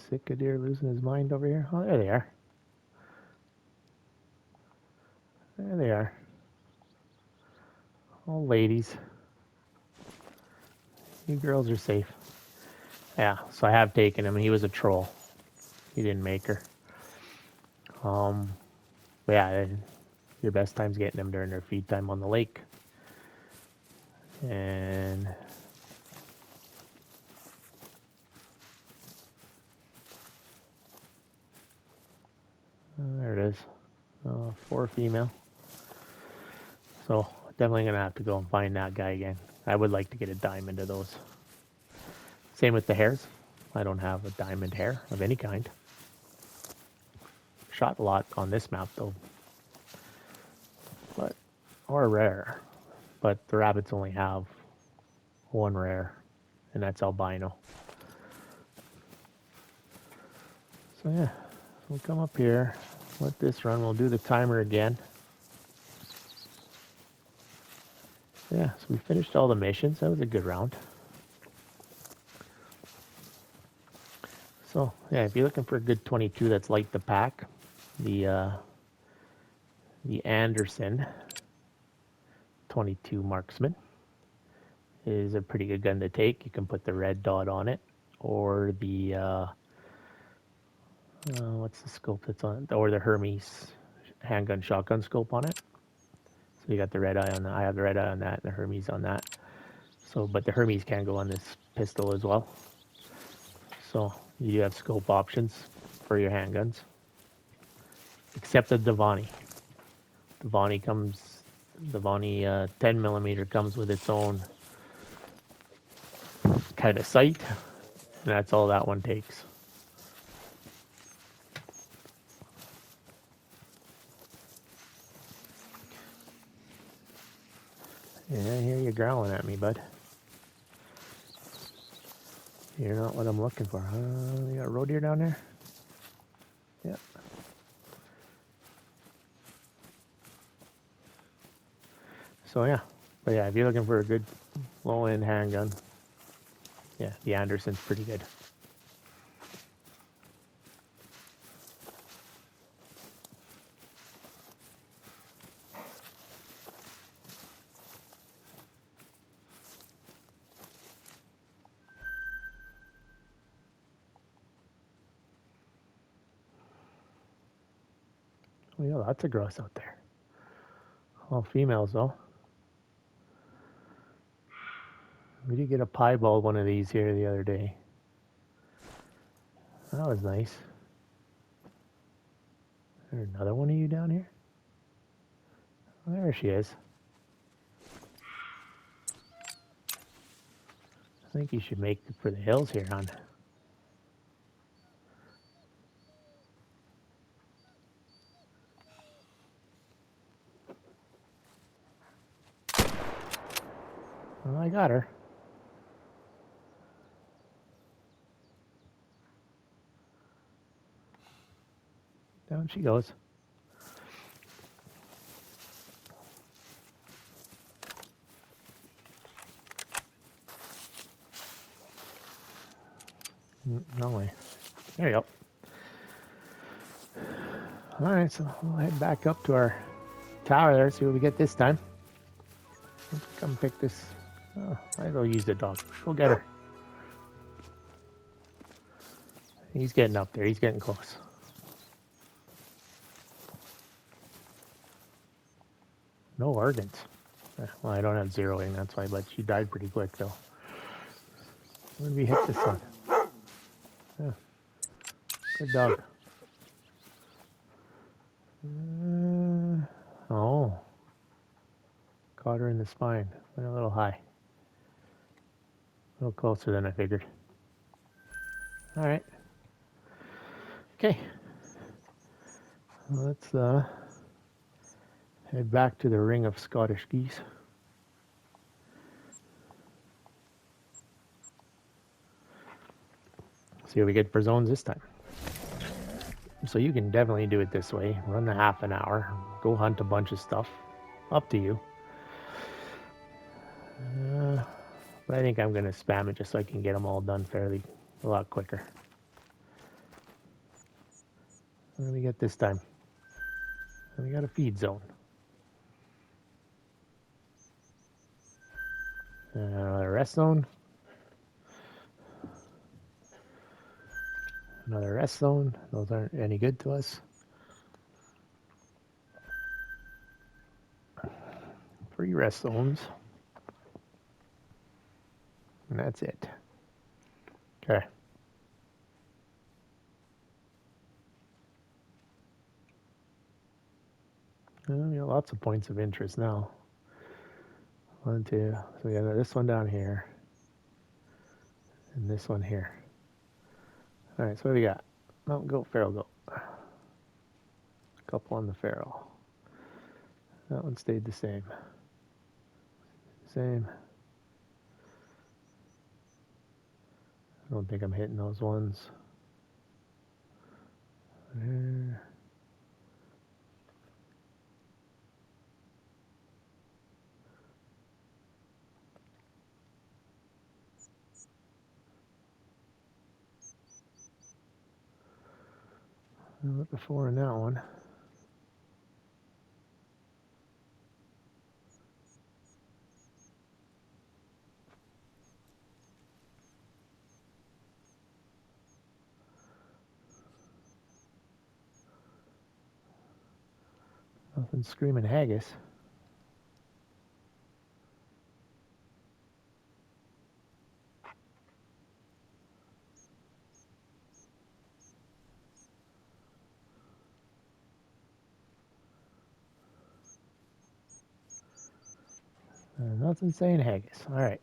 sick of deer losing his mind over here. Oh, there they are. There they are. Oh, ladies. You girls are safe. Yeah, so I have taken him. He was a troll. He didn't make her. But yeah, your best time's getting them during their feed time on the lake. And there it is. 4 female. So definitely gonna have to go and find that guy again. I would like to get a diamond of those. Same with the hares. I don't have a diamond hare of any kind. Shot a lot on this map though. But or rare. But the rabbits only have 1 rare, and that's albino. So yeah, we'll come up here, let this run. We'll do the timer again. Yeah, so we finished all the missions. That was a good round. So yeah, if you're looking for a good 22 that's light to pack, the Anderson 22 Marksman is a pretty good gun to take. You can put the red dot on it, or the what's the scope that's on it, or the Hermes handgun shotgun scope on it. So you got the red eye on that. I have the red eye on that, and the Hermes on that. So, but the Hermes can go on this pistol as well. So you do have scope options for your handguns, except the Devani. The Devani 10 millimeter comes with its own kind of sight, and that's all that one takes. Yeah, I hear you growling at me, bud. You're not what I'm looking for. You got a roe deer down there? Yeah. So yeah, but yeah, if you're looking for a good low-end handgun, yeah, the Anderson's pretty good. We got lots of grouse out there. All females though. We did get a piebald one of these here the other day. That was nice. There's another one of you down here? Oh, there she is. I think you should make it for the hills here, hon. Well, I got her. Down she goes. No way. There you go. All right, so we'll head back up to our tower there, see what we get this time. Let's come pick this. Oh, I go use the dog. Go get her. He's getting up there. He's getting close. No organs. Well, I don't have zeroing, that's why, but she died pretty quick, though. Where did we hit this one? Yeah. Good dog. Oh. Caught her in the spine. Went a little high. A little closer than I figured. All right. Okay. Let's head back to the ring of Scottish geese. See what we get for zones this time. So you can definitely do it this way. Run the half an hour. Go hunt a bunch of stuff. Up to you. But I think I'm going to spam it just so I can get them all done fairly a lot quicker. What do we get this time? We got a feed zone. Another rest zone. Another rest zone. Those aren't any good to us. 3 rest zones. And that's it. Okay. We got lots of points of interest now. 1, 2. So we got this one down here. And this one here. All right, so what do we got? Mountain goat, feral goat. A couple on the feral. That one stayed the same. Same. I don't think I'm hitting those ones. There. What before in that one? Nothing screaming haggis. Nothing saying haggis. All right.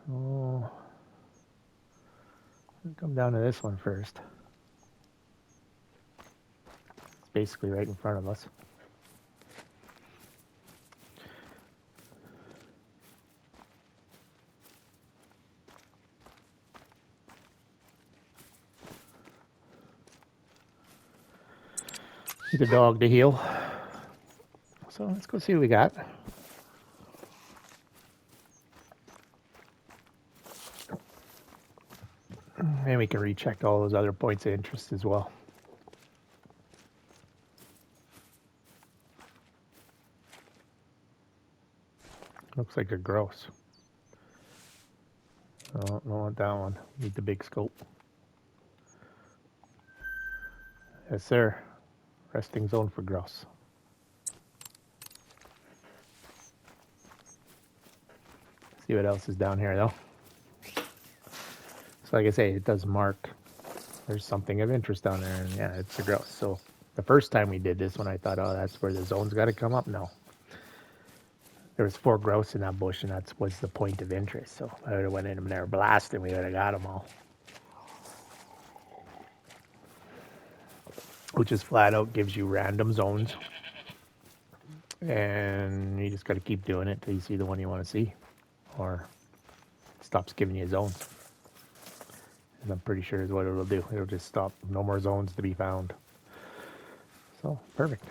So we'll come down to this one first. It's basically right in front of us. Need the dog to heal. So let's go see what we got. And we can recheck all those other points of interest as well. Looks like they're gross. I don't want that one. Need the big scope. Yes, sir. Resting zone for grouse. See what else is down here, though. So, like I say, it does mark there's something of interest down there, and yeah, it's a grouse. So, the first time we did this one, I thought, oh, that's where the zone's got to come up. No. There was 4 grouse in that bush, and that was the point of interest. So, I would have went in them there blasting. We would have got them all. Which is flat out gives you random zones. And you just got to keep doing it till you see the one you want to see. Or it stops giving you zones. And I'm pretty sure is what it'll do. It'll just stop. No more zones to be found. So, perfect.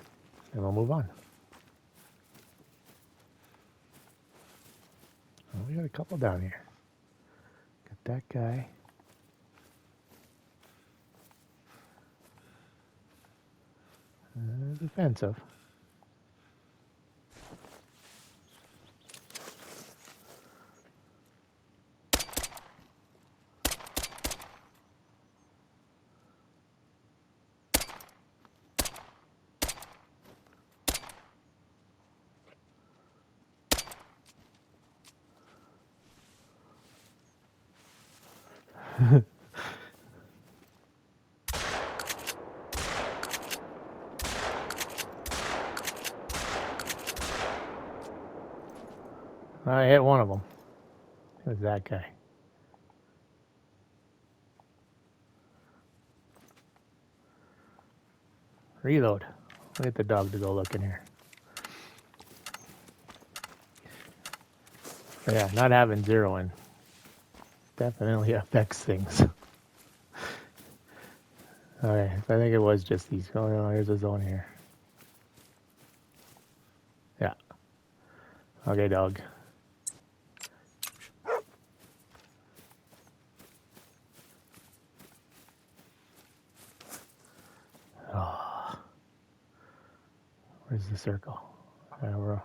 And we'll move on. Oh, we got a couple down here. Got that guy. Defensive. I hit one of them. It was that guy. Reload. I'll get the dog to go look in here. But yeah, not having zeroing definitely affects things. Okay, so I think it was just these. Oh no, here's a zone here. Yeah. Okay, dog. Oh. Where's the circle? We're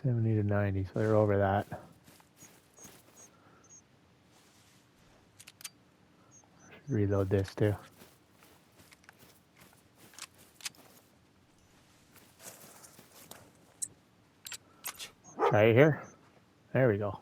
70 to 90, so they're over that. Reload this too. Try it here. There we go.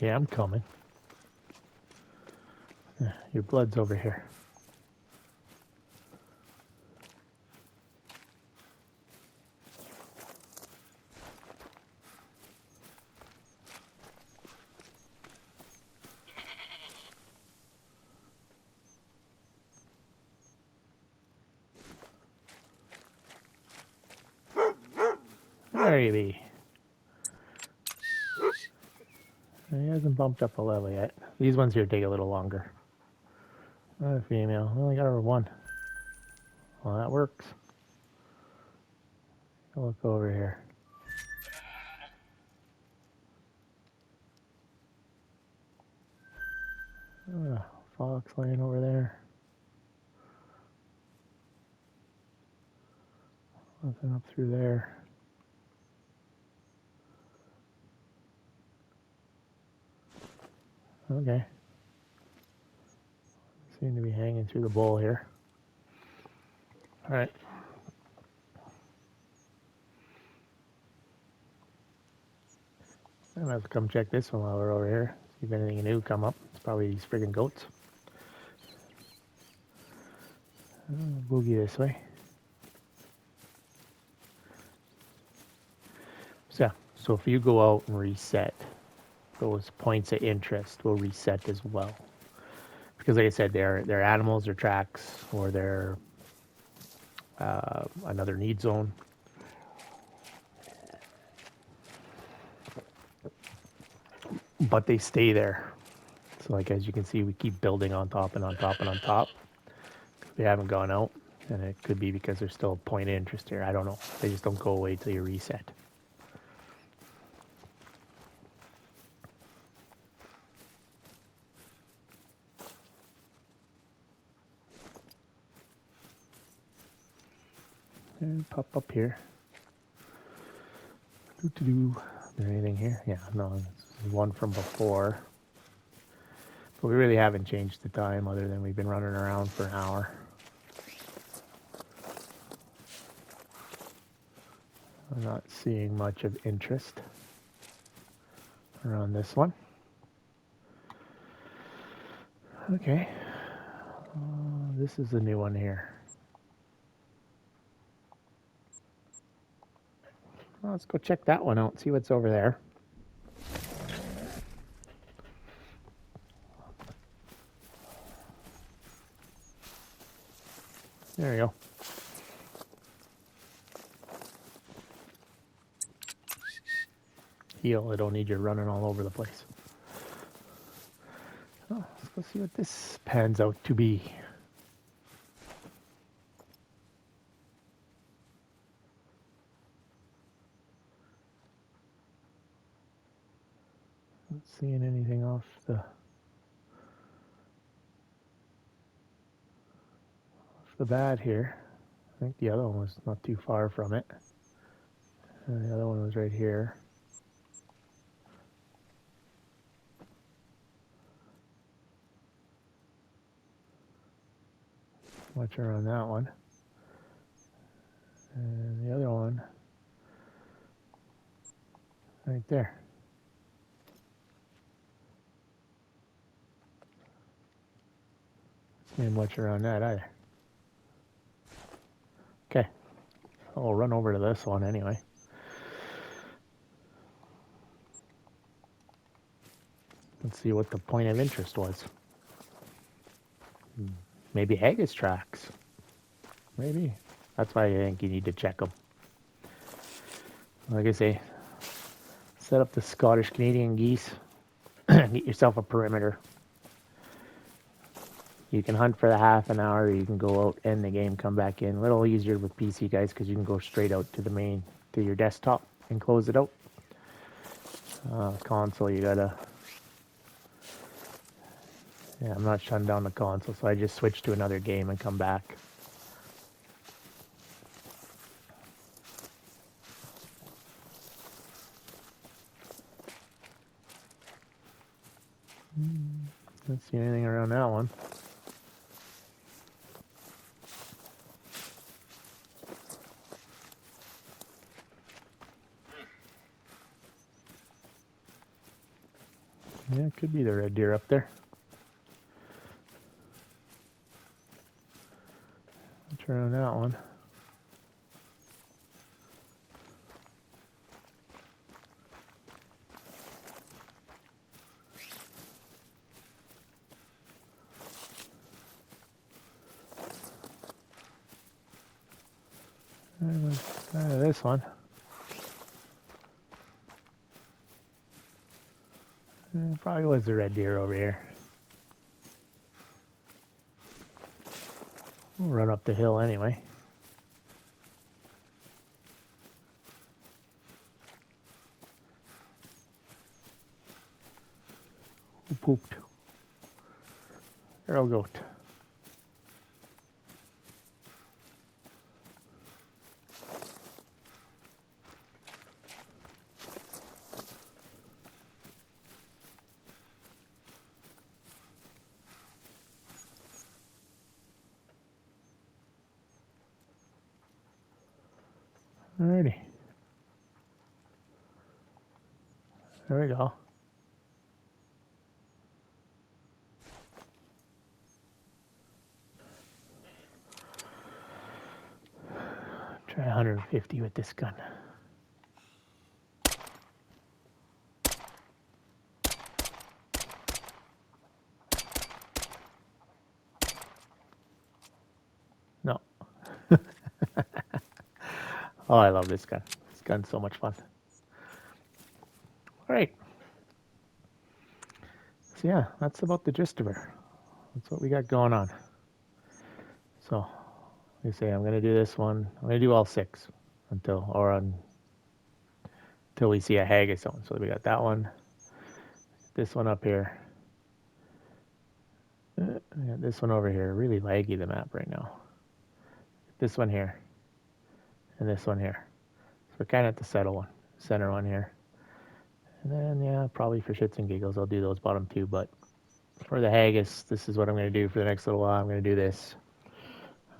Yeah, I'm coming. Yeah, your blood's over here. There you be. He hasn't bumped up a level yet. These ones here take a little longer. Another female. Only got her one. Well, that works. Look over here. Fox laying over there. Nothing up through there. Okay. Seem to be hanging through the bowl here. All right. I'm gonna have to come check this one while we're over here. See if anything new come up. It's probably these friggin' goats. Boogie this way. So if you go out and reset, those points of interest will reset as well. Because like I said, they're animals or tracks or they're another need zone. But they stay there. So like as you can see, we keep building on top and on top and on top. They haven't gone out, and it could be because there's still a point of interest here. I don't know. They just don't go away till you reset. And pop up here. Is there anything here? Yeah, no, this is one from before. But we really haven't changed the time other than we've been running around for an hour. I'm not seeing much of interest around this one. Okay. This is the new one here. Well, let's go check that one out, see what's over there. There you go. Heal, I don't need you running all over the place. Oh, let's go see what this pans out to be. Not seeing anything off the bat here. I think the other one was not too far from it. And the other one was right here. Much around that one. And the other one right there. Ain't much around that either. Okay, I'll run over to this one anyway. Let's see what the point of interest was. Maybe Haggis tracks. Maybe. That's why I think you need to check them. Like I say, set up the Scottish Canadian geese. Get yourself a perimeter. You can hunt for the half an hour, or you can go out, end the game, come back in. A little easier with PC guys because you can go straight out to the main, to your desktop and close it out. Console, you gotta... Yeah, I'm not shutting down the console, so I just switch to another game and come back. Don't see anything around that one. Yeah, it could be the red deer up there. What's around that one? This one. Probably was the red deer over here. We'll run up the hill anyway. Who pooped? Arrow goat. Alrighty. There we go. Try 150 with this gun. No. Oh, I love this gun. This gun's so much fun. All right. So yeah, that's about the gist of her. That's what we got going on. So, like I say, I'm gonna do this one. I'm gonna do all 6 until we see a haggis one. So we got that one, this one up here, we got this one over here. Really laggy the map right now. This one here, and this one here. So we're kind of at the center one here. And then yeah, probably for shits and giggles, I'll do those bottom 2. But for the haggis, this is what I'm gonna do for the next little while. I'm gonna do this.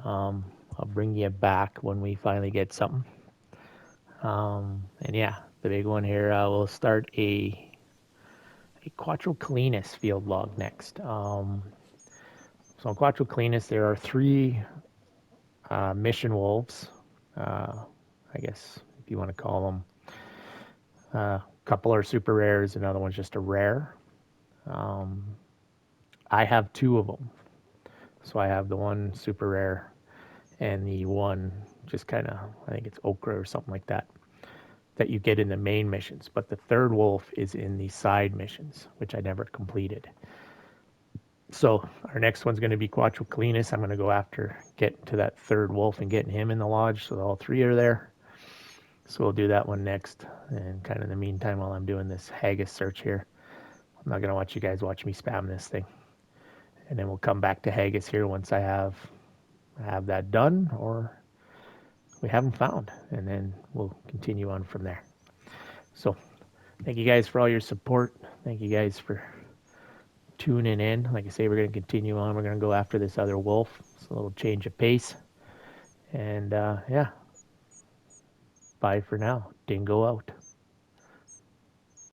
I'll bring you back when we finally get something. And yeah, the big one here, we'll start a Quattro Cleanus field log next. So in Quattro Cleanus, there are 3 mission wolves. I guess if you want to call them. A couple are super rares, another one's just a rare. I have 2 of them. So I have the one super rare and the one just kind of, I think it's ochre or something like that you get in the main missions. But the third wolf is in the side missions, which I never completed. So our next one's going to be Quattro Cleanus. I'm going to go after getting to that third wolf and getting him in the lodge. So all 3 are there. So we'll do that one next. And kind of in the meantime, while I'm doing this haggis search here, I'm not going to watch you guys watch me spam this thing. And then we'll come back to haggis here once I have that done or we haven't found. And then we'll continue on from there. So thank you guys for all your support. Thank you guys for tuning in. Like I say, we're going to continue on. We're going to go after this other wolf. It's a little change of pace. And yeah, bye for now. Dingo out.